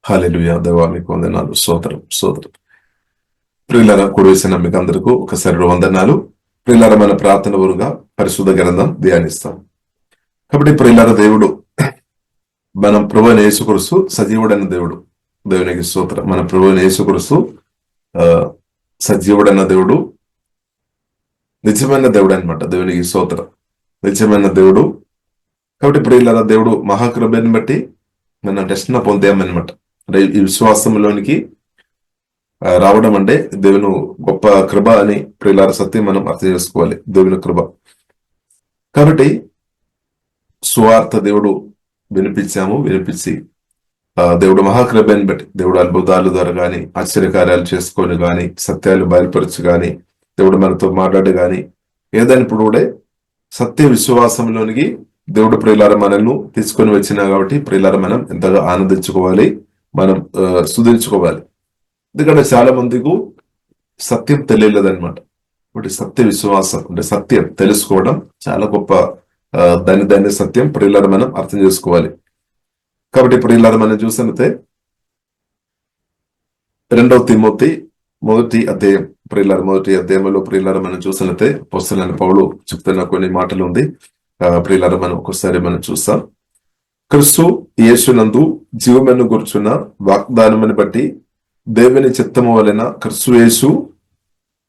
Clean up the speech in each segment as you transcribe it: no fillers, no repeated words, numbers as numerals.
హల్లెలూయా. దేవా మీకు వందనాలు. స్తోత్రం స్తోత్రం. ప్రియులారా, కూడి వేసిన మీకు అందరికీ ఒకసారి వందనాలు. ప్రియులారా, మన ప్రార్థన ఊరుగా పరిశుద్ధ గ్రంథం ధ్యానిస్తాం. కాబట్టి ప్రియులారా, దేవుడు మన ప్రభువైన యేసుక్రీస్తు సజీవుడైన దేవుడు. దేవునికి స్తోత్రం. మన ప్రభువైన యేసుక్రీస్తు సజీవుడైన దేవుడు, నిజమైన దేవుడు అనమాట. దేవునికి స్తోత్రం. నిజమైన దేవుడు. కాబట్టి ప్రియులారా, దేవుడు మహాకృపను బట్టి మనం రక్షణ పొందామన్నమాట. అంటే ఈ విశ్వాసంలోనికి రావడం అంటే దేవుని గొప్ప కృప అని ప్రియులార సత్యం మనం అర్థం చేసుకోవాలి. దేవుని కృప. కాబట్టి సువార్త దేవుడు వినిపించి దేవుడు మహాకృపని బట్టి దేవుడు అద్భుతాలు ద్వారా గాని, ఆశ్చర్యకార్యాలు చేసుకొని గాని, సత్యాలు బయలుపరచు గాని, దేవుడు మనతో మాట్లాడు గాని, ఏదైనప్పుడు కూడా సత్య విశ్వాసంలోనికి దేవుడు ప్రియులార మనల్ని తీసుకొని వచ్చినా కాబట్టి ప్రియులార మనం ఎంతగా ఆనందించుకోవాలి, మనం స్తుతించుకోవాలి. ఎందుకంటే చాలా మందికి సత్యం తెలియలేదన్నమాట. కాబట్టి సత్య విశ్వాసం అంటే సత్యం తెలుసుకోవడం చాలా గొప్ప దాని సత్యం ప్రియులార మనం అర్థం చేసుకోవాలి. కాబట్టి ప్రియులార మనం చూసినట్టే 2 తిమోతి 1 అధ్యాయం ప్రియులార 1 అధ్యాయంలో ప్రియులార మనం చూసినట్టే అపోస్తలుడైన పౌలు చెప్తున్న కొన్ని మాటలు ఉంది. ప్రియులార మనం ఒకసారి మనం చూస్తాం. క్రీస్తు యేసునందు జీవమును గుర్చున్న వాగ్దానమును బట్టి దేవుని చిత్తము వలన క్రీస్తు యేసు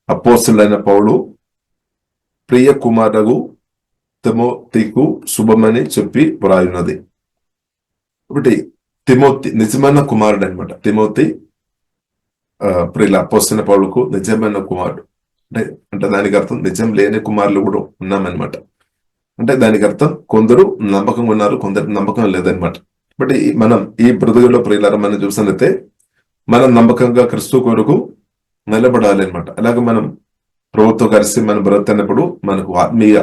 అపోస్తలుడైన పౌలు ప్రియ కుమారుడు తిమోతికు శుభమని చెప్పి వ్రాయున్నది. ఒకటి తిమోతి నిజమైన కుమారుడు అనమాట. తిమోతి ప్రియుల అపోస్తలుడైన పౌలుకు నిజమైన కుమారుడు. అంటే దానికి అర్థం నిజం లేని కుమారులు కూడా ఉన్నామన్నమాట. అంటే దానికి అర్థం కొందరు నమ్మకంగా ఉన్నారు, కొందరు నమ్మకం లేదనమాట. బట్ మనం ఈ బ్రతుకులో ప్రియులారా మనం చూసినట్లయితే మనం నమ్మకంగా క్రీస్తు కొరకు నిలబడాలి అనమాట. అలాగే మనం ప్రభుత్వం కలిసి మనం బ్రతుకున్నప్పుడు మనకు ఆత్మీయ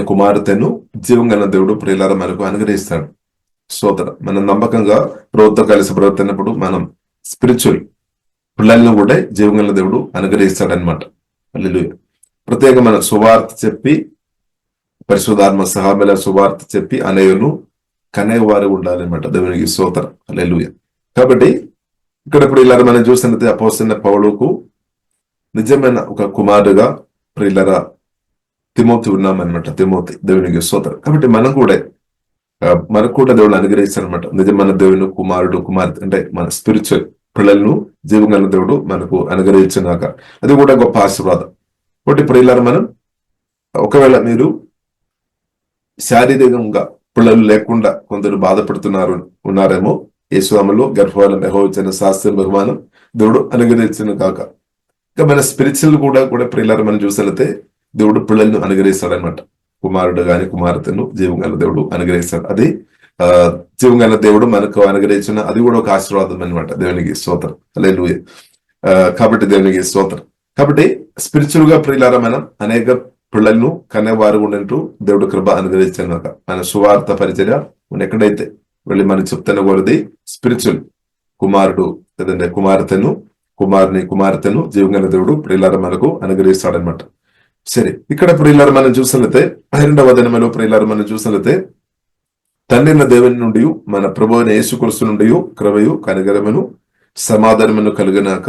కుమార్తెను జీవంగల దేవుడు ప్రియులారా మనకు అనుగ్రహిస్తాడు. స్తోత్రం. మనం నమ్మకంగా ప్రభుత్వం కలిసి బ్రతుకున్నప్పుడు మనం స్పిరిచువల్ పిల్లలను కూడా జీవంగల దేవుడు అనుగ్రహిస్తాడనమాట. హల్లెలూయా. ప్రత్యేకంగా మన సువార్త చెప్పి పరిశుద్ధాత్మ సహాబల సువార్త చెప్పి అనేయులు కనేవారు ఉండాలన్నమాట. దేవునికి స్తోత్రం. హల్లెలూయా. కాబట్టి ఇక్కడ ప్రియులారా మనం చూసినట్టు అపోస్తలుడైన పౌలుకు నిజమైన ఒక కుమారుడుగా ప్రియులారా తిమోతి ఉన్నామన్నమాట. తిమోతి దేవునికి స్తోత్రం. కాబట్టి మనకు కూడా దేవుడు అనుగ్రహిస్తాడనమాట. నిజమైన దేవుని కుమార్తె అంటే మన స్పిరిచువల్ పిల్లలను జీవగల దేవుడు మనకు అనుగ్రహించినాక అది కూడా గొప్ప ఆశీర్వాదం. కాబట్టి ప్రియులారా మనం ఒకవేళ మీరు శారీరకంగా పిల్లలు లేకుండా కొందరు ఉన్నారేమో, యేసునామములో గర్భఫలం యెహోవా శాస్త్రం బహుమానం దేవుడు అనుగ్రహించిన కాక. ఇంకా మన స్పిరిచువల్ కూడా ప్రియులారా మనం చూసినట్లయితే దేవుడు పిల్లలను అనుగ్రహిస్తాడనమాట. కుమారుడు గాని కుమార్తెను జీవంగల దేవుడు అనుగ్రహిస్తాడు. అది జీవంగల దేవుడు మనకు అనుగ్రహించిన అది కూడా ఒక ఆశీర్వాదం అనమాట. దేవునికి స్తోత్రం. హల్లెలూయా. కాబట్టి దేవునికి స్తోత్రం. కాబట్టి స్పిరిచువల్ గా ప్రియులారా మనం అనేక పిల్లలను కనేవారు ఉండంటూ దేవుడు కృప అనుగ్రహించాను. మన సువార్త పరిచర్య మనం ఎక్కడైతే వెళ్ళి మనం చెప్తున్న కొలది స్పిరిచువల్ లేదంటే కుమార్తెను జీవంగల దేవుడు ప్రియులారా మనకు అనుగ్రహిస్తాడనమాట. సరే, ఇక్కడ ప్రియులారా మనం చూసినట్లయితే 2వ వచనములో ప్రియులారా మనం చూసినట్లయితే తండ్రి దేవుని నుండి మన ప్రభువైన యేసుక్రీస్తు నుండి కృపయు కనికరమును సమాధానమును కలిగినాక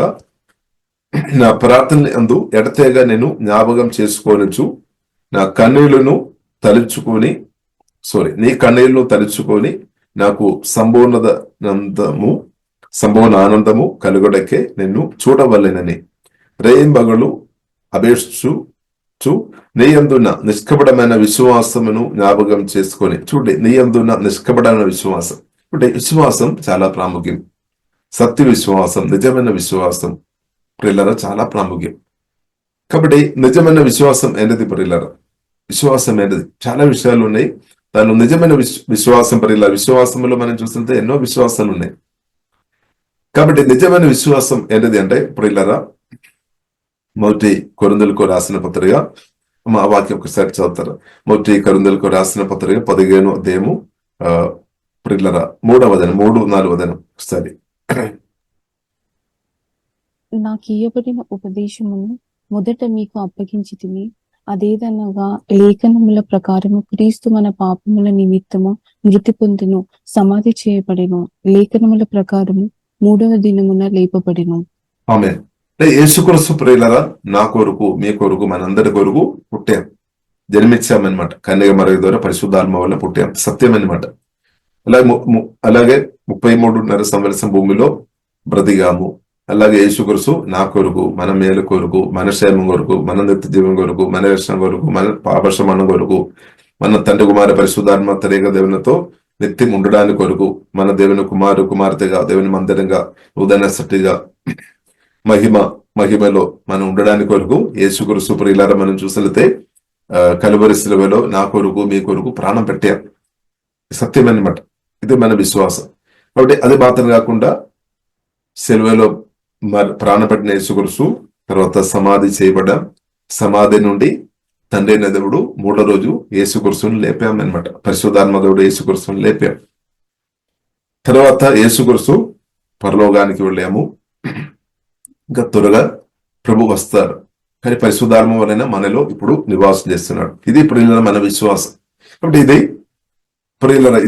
నా ప్రార్థన యందు ఎడతెగక నేను జ్ఞాపకం చేసుకోనొచ్చు నీ కన్నీళ్లను తలుచుకొని నాకు సంపూర్ణ ఆనందము కలుగుటకే నిన్ను చూడవలెనని రేయింబగలు అపేక్షించు నీ యందున్న నిష్కపటమైన విశ్వాసమును జ్ఞాపకం చేసుకొని. చూడండి, నీ యందున్న నిష్కపటమైన విశ్వాసం. అంటే విశ్వాసం చాలా ప్రాముఖ్యం. సత్య విశ్వాసం, నిజమైన విశ్వాసం ప్రియులారా చాలా ప్రాముఖ్యం. కాబట్టి నిజమైన విశ్వాసం ఏంటిది ప్రియులారా? విశ్వాసం ఏంటిది? చాలా విషయాలు ఉన్నాయి. దానిలో నిజమైన విశ్వాసం ప్రియులారా, విశ్వాసంలో మనం చూస్తుంటే ఎన్నో విశ్వాసాలు ఉన్నాయి. కాబట్టి నిజమైన విశ్వాసం ఏంటిది అంటే ప్రియులారా, 1 కొరింథీయులకు రాసిన పత్రిక మా వాక్యం ఒకసారి చదువుతారు. 1 కొరింథీయులకు రాసిన పత్రిక 15వ అధ్యాయము ప్రియులారా 3వ వచనం 3-4వ వచనం ఒకసారి. నాకు ఇయ్యబడిన ఉపదేశమును మొదట మీకు అప్పగించితిని, అదేదనగా లేఖనముల ప్రకారము క్రీస్తు మన పాపముల నిమిత్తము మృతి పొందెను, సమాధి చేయబడెను, లేఖనముల ప్రకారము 3వ దినమున లేపబడెను. ఆమేన్. యేసుక్రీస్తు ప్రియులారా, నా కొరకు మీ కొరకు మనందరి కొరకు పుట్టాం, జన్మించామన్నమాట. కన్యక మరియ ద్వారా పరిశుద్ధాత్మ వల్ల పుట్టాం, సత్యం అన్నమాట. అలాగే 33.5 సంవత్సరం భూమిలో బ్రతిగాము. అలాగే యేసుక్రీస్తు నా కొరకు, మన మేలు కొరకు, మన క్షేమం కొరకు, మన నిత్య జీవం కొరకు, మన రక్షణ కొరకు, మన పాపక్షమాపణ కొరకు, మన తండ్రి కుమార పరిశుద్ధాత్మ త్రియేక దేవునితో నిత్యం ఉండడానికి కొరకు, మన దేవుని కుమార్తెగా, దేవుని మందిరంగా, ఉదయన సట్టిగా, మహిమలో మనం ఉండడానికి కొరకు యేసుక్రీస్తు ప్రియులారా మనం చూసితే కలువరి శిలువలో నా కొరకు మీ కొరకు ప్రాణం పెట్టాం, సత్యం అన్నమాట. ఇది మన విశ్వాసం. కాబట్టి అది మాత్రం కాకుండా శిలువలో ప్రాణం పెట్టిన యేసుక్రీస్తు తర్వాత సమాధి చేయబడ్డాం, సమాధి నుండి తండ్రి అయిన దేవుడు 3వ రోజు యేసుక్రీస్తుని లేపాం అన్నమాట. పరిశుద్ధాత్మ దేవుడు యేసుక్రీస్తుని లేపాం. తర్వాత యేసుక్రీస్తు పరలోకానికి వెళ్ళాము. ఇంకా త్వరగా ప్రభు వస్తారు, కానీ పరిశుద్ధాత్మ వలన మనలో ఇప్పుడు నివాసం చేస్తున్నాడు. ఇది ప్రియుల మన విశ్వాసం. కాబట్టి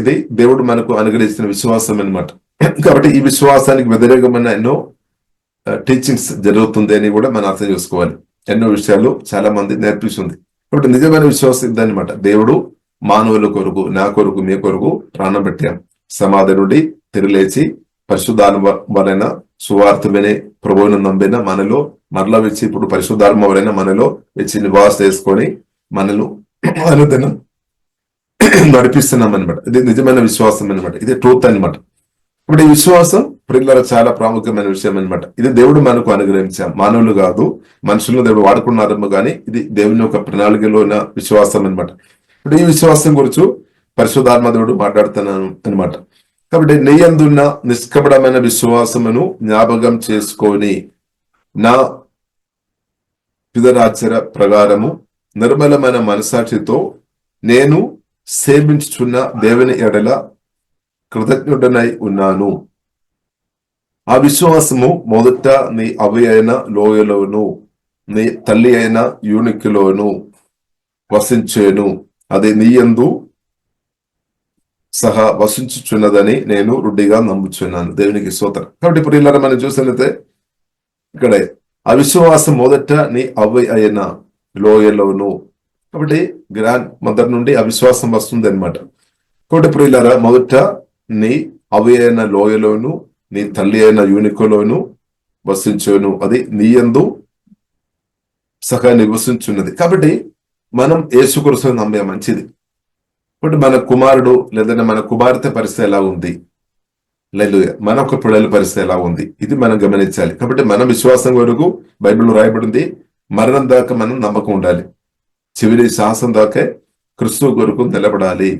ఇది దేవుడు మనకు అనుగ్రహించిన విశ్వాసం అన్నమాట. కాబట్టి ఈ విశ్వాసానికి వ్యతిరేకమైన ఎన్నో టీచింగ్స్ జరుగుతుంది అని కూడా మనం అర్థం చేసుకోవాలి. ఎన్నో విషయాలు చాలా మంది నేర్పిస్తుంది. కాబట్టి నిజమైన విశ్వాసం ఇదన్నమాట. దేవుడు మానవుల కొరకు, నా కొరకు, మీ కొరకు ప్రాణం పెట్టాం, సమాధి నుండి తిరిలేచి పరిశుద్ధాత్మ వలన సువార్త వినే ప్రభువును నమ్మిన మనలో మరలా వచ్చి ఇప్పుడు పరిశుద్ధాత్మ వలన మనలో వచ్చి నివాసం చేసుకొని మనలో అనుదినం నడిపిస్తున్నాం అనమాట. ఇది నిజమైన విశ్వాసం అనమాట. ఇది ట్రూత్ అనమాట. ఇప్పుడు ఈ విశ్వాసం ప్రియులారా చాలా ప్రాముఖ్యమైన విషయం అనమాట. ఇది దేవుడు మనకు అనుగ్రహించాం, మానవులు కాదు, మనుషులను దేవుడు వాడుకున్నారేమో కానీ ఇది దేవుని యొక్క ప్రణాళికలో ఉన్న విశ్వాసం అనమాట. ఇప్పుడు ఈ విశ్వాసం గురించి పరిశుద్ధాత్మ దేవుడు మాట్లాడుతున్నాను అనమాట. కాబట్టి నీ యందున్న నిష్కపటమైన విశ్వాసమును జ్ఞాపకం చేసుకొని నా పితరాచర ప్రకారము నిర్మలమైన మనసాక్షితో నేను సేవించుచున్న దేవుని ఎడల కృతజ్ఞుడనై ఉన్నాను. ఆ విశ్వాసము మొదట నీ అవి అయిన లోయలోను, నీ తల్లి అయిన యూనిక్లోను వసించేను. అది నీ యందు సహా వసించుచున్నదని నేను రుడ్డిగా నమ్ముచున్నాను. దేవునికి స్తోత్రం. కాబట్టి ఇప్పుడు ఇలా మనం చూసినట్లయితే ఇక్కడ అవిశ్వాసం మొదట నీ అవి అయిన లోయలోను, కాబట్టి గ్రాండ్ మదర్ నుండి అవిశ్వాసం వస్తుంది అనమాట. కాబట్టి ఇప్పుడు ఇలా మొదట నీ అవి అయిన లోయలోను, నీ తల్లి అయిన యూనికోలోను వసించును, అది నీ యందు సహా నివసించున్నది. కాబట్టి మనం యేసుక్రీస్తుని నమ్మే మంచిది. ఇప్పుడు మన కుమారుడు లేదంటే మన కుమార్తె పరిస్థితి ఎలా ఉంది, లేదు మన ఒక పిల్లల పరిస్థితి ఎలా ఉంది, ఇది మనం గమనించాలి. కాబట్టి మన విశ్వాసం వరకు బైబిల్ రాయబడింది, మరణం దాకా మనం నమ్మకం ఉండాలి, చివరి శ్వాసం దాకే క్రీస్తు కొరకు నిలబడాలి.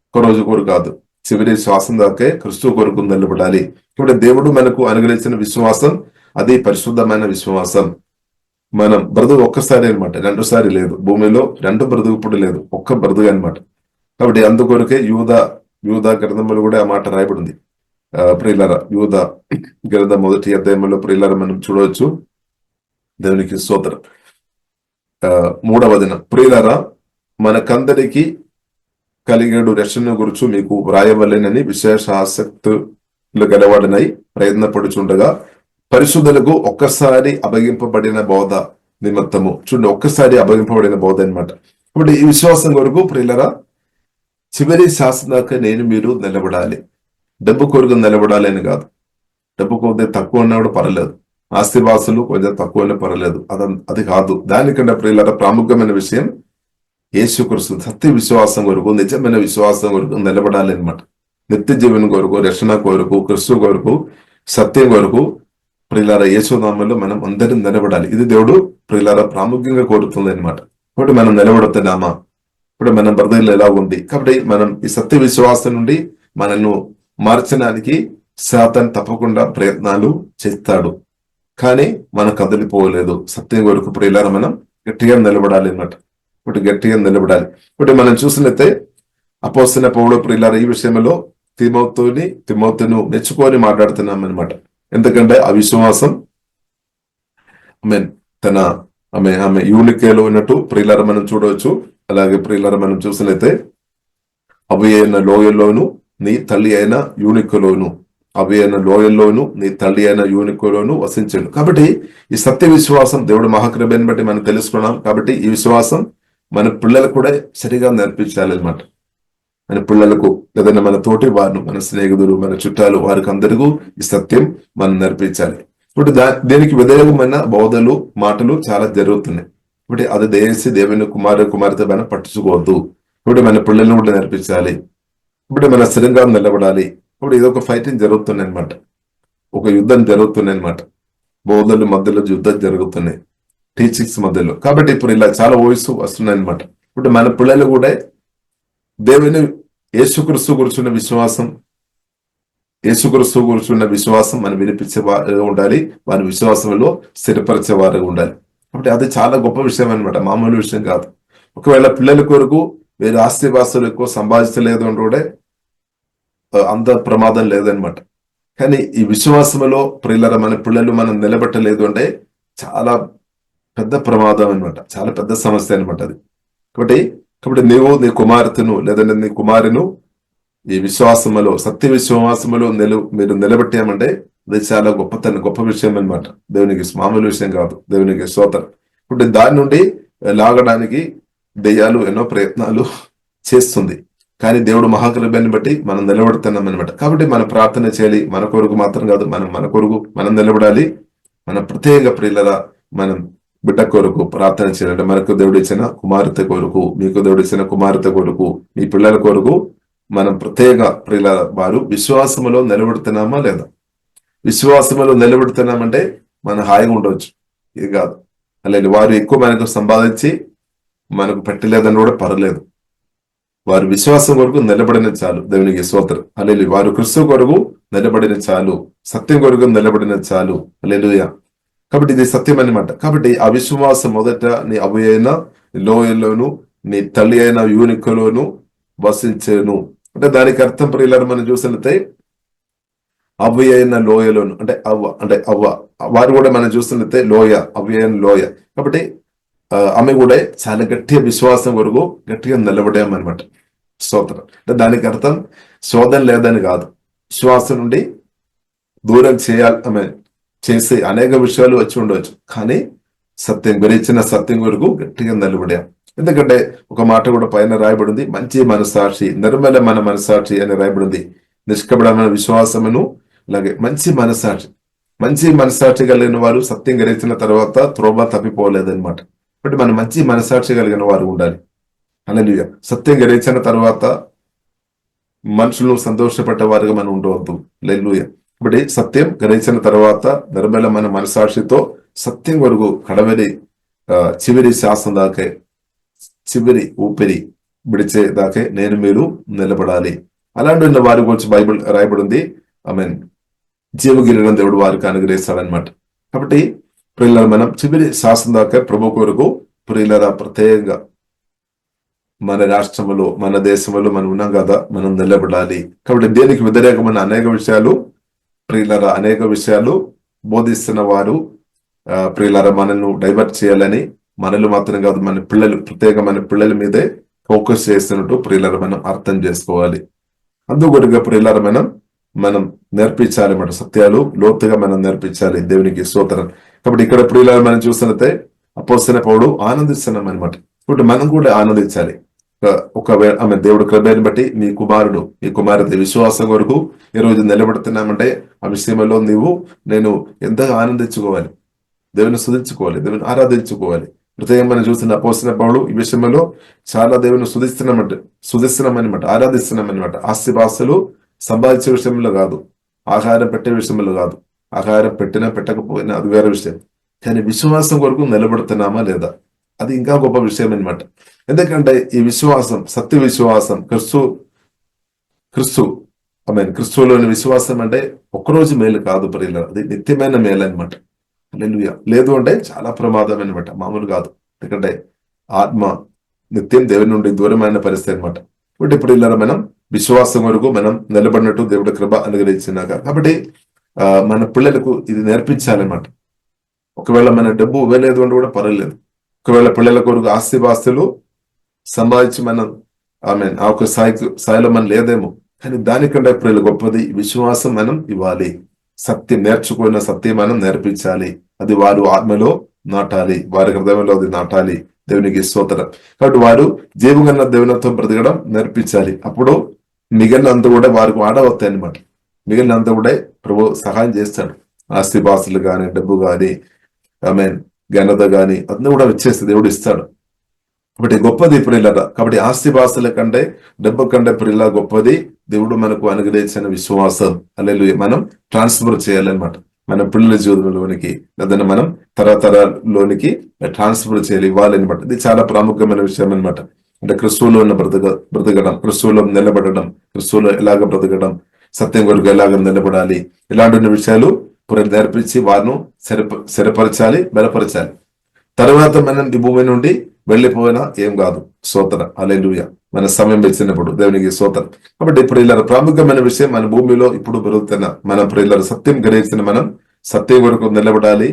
ఒక రోజు కొరకు కాదు, చివరి శ్వాసం దాకే క్రీస్తు కొరకు నిలబడాలి. ఇప్పుడు దేవుడు మనకు అనుగ్రహించిన విశ్వాసం అది పరిశుద్ధమైన విశ్వాసం. మనం బ్రతుకు ఒక్కసారి అనమాట, 2 సారి లేదు. భూమిలో 2 బ్రతుకు ఇప్పుడు లేదు, ఒక్క బ్రతుకు అనమాట. కాబట్టి అందుకొరకే యూదా గ్రంథంలో కూడా ఆ మాట రాయబడింది. ప్రియులారా, యూదా గ్రంథం 1వ అధ్యాయంలో ప్రియులారా మనం చూడవచ్చు. దేవునికి స్తోత్రం. 3వ దినం ప్రియులారా, మనకందరికి కలిగేడు రక్షణ గురించి మీకు వ్రాయవలెనని విశేష ఆసక్తులు గలవాడనై ప్రయత్నపడుచుండగా పరిశుద్ధులకు ఒక్కసారి అప్పగింపబడిన బోధ నిమిత్తము, చూడండి, ఒక్కసారి అప్పగింపబడిన బోధ అనమాట. ఇప్పుడు ఈ విశ్వాసం కొరకు ప్రియులారా చివరి శాసన దాకా మీరు నిలబడాలి. డబ్బు కొరకు నిలబడాలి అని కాదు. డబ్బు కొద్దిగా తక్కువ ఉన్నప్పుడు పర్లేదు, ఆస్తివాసులు కొంచెం తక్కువ పర్లేదు, అది కాదు. దానికంటే ప్రియులారా ప్రాముఖ్యమైన విషయం యేసుక్రీస్తు సత్య విశ్వాసం కొరకు, నిజమైన విశ్వాసం కొరకు నిలబడాలి అనమాట. నిత్య జీవనం కొరకు, రక్షణ కొరకు, క్రీస్తు కొరకు, సత్యం కొరకు ప్రియులారా యేసునామములో మనం అందరం నిలబడాలి. ఇది దేవుడు ప్రియులారా ప్రాముఖ్యంగా కోరుతుంది అనమాట. కాబట్టి మనం నిలబడుతున్నామా, ఇప్పుడు మన బ్రదర్లు ఎలా ఉంది. కాబట్టి మనం ఈ సత్య విశ్వాసం నుండి మనల్ని మార్చడానికి సాతాను తప్పకుండా ప్రయత్నాలు చేస్తాడు, కానీ మనం కదిలిపోలేదు. సత్యం కొరకు ప్రియులారా మనం గట్టిగా నిలబడాలి అనమాట. ఇప్పుడు గట్టిగా నిలబడాలి. ఇప్పుడు మనం చూసినట్లయితే అపోస్తలుడైన పౌలు ప్రియులారా ఈ విషయంలో తిమోతిను మెచ్చుకొని మాట్లాడుతున్నాం అనమాట. ఎందుకంటే ఆ విశ్వాసం తన ఆమె యూనికేలో ఉన్నట్టు ప్రియులారా మనం చూడవచ్చు. అలాగే ప్రియులారా మనం చూసినైతే అవి అయిన లోయల్లోను నీ తల్లి అయిన యూనికోలోను, అవి అయిన లోయల్లోను నీ తల్లి అయిన యూనికోలోను వసించాడు. కాబట్టి ఈ సత్య విశ్వాసం దేవుడు మహాకృపను బట్టి మనం తెలుసుకున్నాం. కాబట్టి ఈ విశ్వాసం మన పిల్లలకు కూడా సరిగా నేర్పించాలి అనమాట. మన పిల్లలకు లేదంటే మన తోటి వారు, మన స్నేహితులు, మన చుట్టాలు, వారికి అందరికీ ఈ సత్యం మనం నేర్పించాలి. ఇప్పుడు దీనికి వ్యతిరేకమైన బోధలు, మాటలు చాలా జరుగుతున్నాయి. ఇప్పుడు అది దేశీ దేవుని కుమార్తె పైన పట్టించుకోవద్దు. ఇప్పుడు మన పిల్లలను కూడా నేర్పించాలి. ఇప్పుడు మన స్థిరంగా నిలబడాలి. ఇప్పుడు ఇదొక ఫైటింగ్ జరుగుతున్నాయి అనమాట, ఒక యుద్ధం జరుగుతున్నాయి అనమాట. బోధల మధ్యలో యుద్ధం జరుగుతున్నాయి, టీచింగ్స్ మధ్యలో. కాబట్టి ఇప్పుడు ఇలా చాలా వాయిస్ వస్తున్నాయి అనమాట. ఇప్పుడు మన పిల్లలు కూడా దేవుని యేసుక్రీస్తు కూర్చున్న విశ్వాసం, యేసుక్రీస్తు కూర్చున్న విశ్వాసం మనం వినిపించే వారుగా ఉండాలి, వారి విశ్వాసంలో స్థిరపరిచే వారుగా ఉండాలి. కాబట్టి అది చాలా గొప్ప విషయం అనమాట, మామూలు విషయం కాదు. ఒకవేళ పిల్లల కొరకు వేరే ఆస్తిపాస్తులు ఎక్కువ సంపాదించలేదు అంటే కూడా అంత ప్రమాదం లేదనమాట. కానీ ఈ విశ్వాసంలో ప్రియులారా మన పిల్లలు మనం నిలబెట్టలేదు అంటే చాలా పెద్ద ప్రమాదం అనమాట, చాలా పెద్ద సమస్య అనమాట అది. కాబట్టి నీవు నీ కుమార్తెను లేదంటే నీ కుమారును ఈ విశ్వాసములో, సత్య విశ్వాసములో మీరు నిలబెట్టామంటే అది చాలా గొప్ప విషయం అనమాట. దేవునికి మామూలు విషయం కాదు, దేవునికి స్తోత్రం. ఇప్పుడు దాని నుండి లాగడానికి దెయ్యాలు ఎన్నో ప్రయత్నాలు చేస్తుంది, కానీ దేవుడు మహాకృపను బట్టి మనం నిలబడుతున్నాం అనమాట. కాబట్టి మనం ప్రార్థన చేయాలి, మన కొరకు మాత్రం కాదు, మన కొరకు మనం నిలబడాలి. మన ప్రత్యేక ప్రియులరా మనం బిడ్డ కొరకు ప్రార్థన చేయాలంటే మనకు దేవుడు ఇచ్చిన కుమార్తె కొరకు, మీకు దేవుడు ఇచ్చిన కుమార్తె కొరకు, మీ పిల్లల కొరకు మనం ప్రత్యేక ప్రియుల వారు విశ్వాసములో నిలబడుతున్నామా లేదా? విశ్వాసములో నిలబెడుతున్నామంటే మనం హాయిగా ఉండవచ్చు, ఇది కాదు. అలాగే వారు ఎక్కువ మనకు సంపాదించి మనకు పెట్టలేదని కూడా పర్లేదు, వారు విశ్వాసం కొరకు నిలబడిన చాలు. దేవునికి స్తోత్రం. హల్లెలూయా. వారు క్రీస్తు కొరకు నిలబడిన చాలు, సత్యం కొరకు నిలబడిన చాలు. హల్లెలూయా. కాబట్టి ఇది సత్యం అన్నమాట. కాబట్టి ఆ విశ్వాసం మొదట నీ అవి అయిన లోయలోను నీ తల్లి అయిన యూనికోలోను వసించేను అంటే దానికి అర్థం ప్రియులారా మనం చూసినట్లయితే అవి అయిన లోయలోను అంటే అవ్వ వారు కూడా మనం చూస్తున్నట్లయితే లోయ, అవి అయిన లోయ. కాబట్టి ఆమె కూడా చాలా గట్టిగా విశ్వాసం కొరకు గట్టిగా నిలబడామన్నమాట. స్తోత్రం. అంటే దానికి అర్థం శోధన లేదని కాదు, విశ్వాసం నుండి దూరం ఆమె చేసే అనేక విషయాలు వచ్చి ఉండవచ్చు, కానీ సత్యం గురించిన సత్యం కొరకు గట్టిగా నిలబడాం. ఎందుకంటే ఒక మాట కూడా పైన రాయబడింది, మంచి మనసాక్షి, నిర్మల మన మనసాక్షి అని రాయబడింది. నిష్కపటమైన విశ్వాసమును అలాగే మంచి మనసాక్షి కలిగిన వారు సత్యం గ్రహించిన తర్వాత త్రోవ తప్పిపోలేదన్నమాట. కాబట్టి మనం మంచి మనసాక్షి కలిగిన వారు ఉండాలి. హల్లెలూయా. సత్యం గ్రహించిన తర్వాత మనుషులను సంతోషపడ్డ వారుగా మనం ఉండవద్దు. హల్లెలూయా. కాబట్టి సత్యం గ్రహించిన తర్వాత నిర్మలమైన మనసాక్షితో సత్యం వరకు కడవరి చివరి శాసనం దాకే, చివరి ఊపిరి విడిచే దాకే నేను మీరు నిలబడాలి. అలాంటి వారి గురించి బైబిల్ రాయబడింది. ఆమేన్. జీవగిరిని దేవుడు వారికి అనుగ్రహిస్తాడనమాట. కాబట్టి ప్రియులారా మనం చివరి శాసనం దాకా ప్రభు కొరకు ప్రియులారా ప్రత్యేకంగా మన రాష్ట్రంలో, మన దేశంలో మనం ఉన్నాం కదా, మనం నిలబడాలి. కాబట్టి దేనికి వ్యతిరేకమైన అనేక విషయాలు బోధిస్తున్న వారు ప్రియులారా మనల్ని డైవర్ట్ చేయాలని, మనల్ని మాత్రం కాదు మన పిల్లలు, ప్రత్యేక మన పిల్లల మీదే ఫోకస్ చేస్తున్నట్టు ప్రియులారా మనం అర్థం చేసుకోవాలి. అందుకొరగా ప్రియులారా మనం నేర్పించాలి అన్నమాట, సత్యాలు లోతుగా మనం నేర్పించాలి. దేవునికి స్తోత్రం. కాబట్టి ఇక్కడ ప్రియులారా మనం చూస్తున్నట్టే అపోస్తలుడైన పౌలు ఆనందిస్తున్నాం అనమాట. ఇప్పుడు మనం కూడా ఆనందించాలి. ఒకవేళ ఆమె దేవుడు కృపను బట్టి మీ కుమారుడు, మీ కుమార్తె విశ్వాసం కొరకు ఈ రోజు నిలబడుతున్నామంటే ఆ విషయంలో నేను ఎంతగా ఆనందించుకోవాలి, దేవుని స్తుతించుకోవాలి, దేవుని ఆరాధించుకోవాలి. ప్రత్యేకంగా మనం చూస్తున్న అపోస్తలుడైన పౌలు ఈ విషయంలో చాలా దేవుని స్తుతిస్తున్నామన్నమాట, ఆరాధిస్తున్నామన్నమాట. ఆస్తిపాస్తులు సంపాదించే విషయంలో కాదు, ఆహారం పెట్టే విషయంలో కాదు, ఆహారం పెట్టినా పెట్టకపోయినా అది వేరే విషయం. కానీ విశ్వాసం కొరకు నిలబడుతున్నామా లేదా, అది ఇంకా గొప్ప విషయం అన్నమాట. ఎందుకంటే ఈ విశ్వాసం, సత్య విశ్వాసం, క్రిస్తులోని విశ్వాసం అంటే ఒక్కరోజు మేలు కాదు ప్రియులారా, అది నిత్యమైన మేలు అనమాట. హల్లెలూయా. లేదు అంటే చాలా ప్రమాదం అనమాట, మామూలు కాదు. ఎందుకంటే ఆత్మ నిత్యం దేవుని నుండి దూరమైన పరిస్థితి అనమాట. కాబట్టి ప్రియులారా మనం విశ్వాసం వరకు మనం నిలబడినట్టు దేవుడి కృప అనుగ్రహించినాక, కాబట్టి మన పిల్లలకు ఇది నేర్పించాలన్నమాట. ఒకవేళ మన డబ్బు ఇవ్వలేదు అంటే కూడా పర్వాలేదు, ఒకవేళ పిల్లల కొరకు ఆస్తిపాస్తులు సంపాదించి మనం ఆ ఒక స్థాయిలో మనం లేదేమో, కానీ దానికంటే ప్రియులు గొప్పది విశ్వాసం మనం ఇవ్వాలి. సత్యం నేర్చుకున్న సత్యం మనం నేర్పించాలి. అది వారు ఆత్మలో నాటాలి, వారి హృదయంలో అది నాటాలి. దేవునికి స్తోత్రం. కాబట్టి వారు జీవగన్న దేవునితో బ్రతకడం నేర్పించాలి. అప్పుడు మిగిలినంత కూడా వారికి వాడవస్తాయి అనమాట. మిగిలినంత కూడా ప్రభు సహాయం చేస్తాడు. ఆస్తిపాస్తులు కానీ, డబ్బు కానీ, ఘనత కానీ అన్నీ కూడా వచ్చేస్తే దేవుడు ఇస్తాడు. కాబట్టి గొప్పది ప్రియులరా. కాబట్టి ఆస్తిపాస్తుల కంటే, డబ్బు కంటే ప్రియుల గొప్పది దేవుడు మనకు అనుగ్రహించిన విశ్వాసం. హల్లెలూయా. మనం ట్రాన్స్ఫర్ చేయాలన్నమాట మన పిల్లల జీవితంలోనికి, లేదంటే మనం తరతరాల్లోనికి ట్రాన్స్ఫర్ చేయాలి, ఇవ్వాలన్నమాట. ఇది చాలా ప్రాముఖ్యమైన విషయం అనమాట. అంటే క్రిస్తువులో ఉన్న బ్రతకడం, క్రిస్తువులో నిలబడడం, క్రిస్తువులో ఎలాగ బ్రతకడం, సత్యం కొరకు ఎలాగ నిలబడాలి, ఇలాంటి విషయాలు నేర్పించి వారిని స్థిరపరచాలి, బలపరచాలి. తర్వాత మనం ఈ భూమి నుండి వెళ్ళిపోయినా ఏం కాదు. స్తోత్రం. హల్లెలూయా. మన సమయం వచ్చినప్పుడు దేవునికి స్తోత్రం. కాబట్టి ప్రియులారా, ప్రాముఖ్యమైన విషయం మన భూమిలో ఇప్పుడు పెరుగుతున్న మన ప్రియులారా, సత్యం గ్రహించిన మనం సత్యం వరకు నిలబడాలి.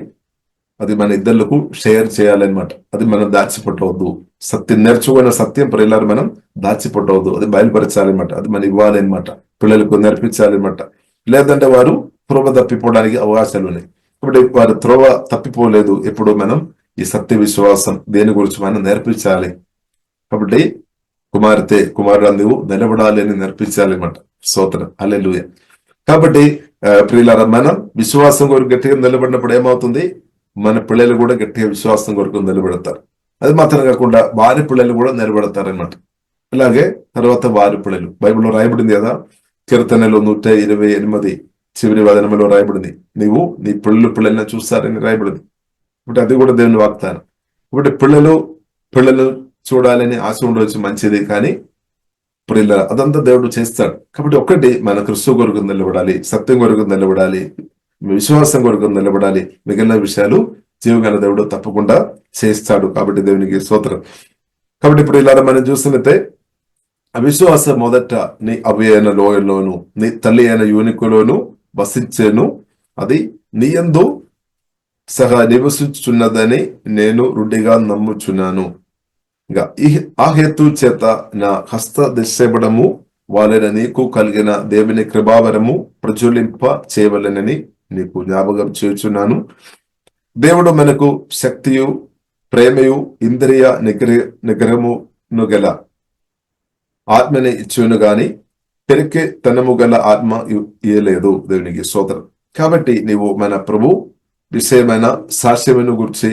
అది మన ఇద్దరులకు షేర్ చేయాలన్నమాట. అది మనం దాచిపెట్టవద్దు. సత్యం నేర్చుకున్న సత్యం ప్రియులారా మనం దాచిపెట్టవద్దు. అది బయలుపరచాలన్నమాట. అది మనం ఇవ్వాలి అనమాట, పిల్లలకు నేర్పించాలన్నమాట. లేదంటే వారు త్రోవ తప్పిపోవడానికి అవకాశాలు ఉన్నాయి. కాబట్టి వారు త్రోవ తప్పిపోలేదు. ఎప్పుడు మనం ఈ సత్య విశ్వాసం దేని గురించి మనం నేర్పించాలి. కాబట్టి కుమారుడు నువ్వు నిలబడాలి అని నేర్పించాలి అన్నమాట. స్తోత్రం. హల్లెలూయా. కాబట్టి ప్రియులారా, మనం విశ్వాసం కొరకు గట్టిగా నిలబడినప్పుడు ఏమవుతుంది, మన పిల్లలు కూడా గట్టిగా విశ్వాసం కొరకు నిలబడతారు. అది మాత్రం కాకుండా వారి పిల్లలు కూడా నిలబడతారు అన్నమాట. అలాగే తర్వాత వారి పిల్లలు, బైబిల్లో రాయబడింది కదా, కీర్తనలో 128 చివరి వచనంలో రాయబడింది, నీవు నీ పిల్లల్ని చూస్తారని రాయబడింది. కాబట్టి అది కూడా దేవుని వాగ్దానం. కాబట్టి పిల్లలు చూడాలని ఆశ ఉండవచ్చు, మంచిది. కానీ పిల్లల అదంతా దేవుడు చేస్తాడు. కాబట్టి ఒక్కటి మన క్రిస్తు కొరకు నిలబడాలి, సత్యం కొరకు నిలబడాలి, విశ్వాసం కొరకు నిలబడాలి. మిగిలిన విషయాలు జీవగల దేవుడు తప్పకుండా చేస్తాడు. కాబట్టి దేవునికి స్తోత్రం. కాబట్టి ఇప్పుడు ఇలా మనం చూస్తున్నట్టే, అవిశ్వాసం మొదట నీ అవి అయిన లోయలోను, నీ తల్లి అయిన యూనికులోను వసించేను. అది నీ యందు సహా నివసించుచున్నదని నేను రుడిగా నమ్ముచున్నాను. ఇంకా ఆ హేతు చేత నా హస్త దిశబడము వాళ్ళని నీకు కలిగిన దేవుని కృపావరము ప్రజ్వలింప చేయవలనని నీకు జ్ఞాపకం చేయుచున్నాను. దేవుడు మనకు శక్తియు, ప్రేమయు, ఇంద్రియ నిగ్రహమును గల ఆత్మని ఇచ్చును గాని పెరికే తనము గల ఆత్మ ఇయ్యలేదు. దేవునికి స్తోత్రం. కాబట్టి నీవు మన ప్రభు విషయమైన సాక్ష్యమును గురించి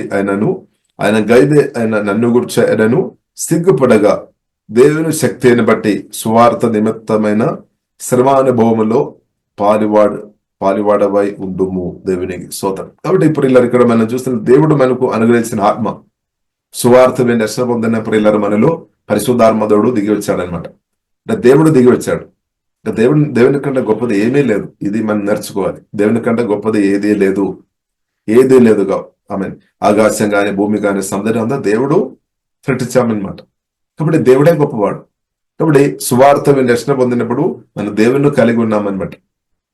ఆయన గైదే అయిన నన్ను గురించి ఆయనను సిగ్గుపడగా దేవుని శక్తిని బట్టి సువార్త నిమిత్తమైన శ్రమానుభవములో పాలివాడవై ఉండుము. దేవునికి స్తోత్రం. కాబట్టి ఇప్పుడు ఇక్కడ మనం చూస్తున్న దేవుడు మనకు అనుగ్రహించిన ఆత్మ, సువార్త దర్శనం పొందిన ప్రియుల మనలో పరిశుద్ధాత్మదేవుడు దిగి వచ్చాడనమాట. అంటే దేవుడు దిగి వచ్చాడు. దేవుని కంటే గొప్పది ఏమీ లేదు. ఇది మనం నేర్చుకోవాలి. దేవుని కంటే గొప్పది ఏదీ లేదుగా. ఆమెన్. ఆకాశం కానీ, భూమి కానీ, సముద్రం అంతా దేవుడు సృష్టించామన్నమాట. కాబట్టి దేవుడే గొప్పవాడు. కాబట్టి సువార్త దర్శనం పొందినప్పుడు మనం దేవుని కలిగి ఉన్నామన్నమాట.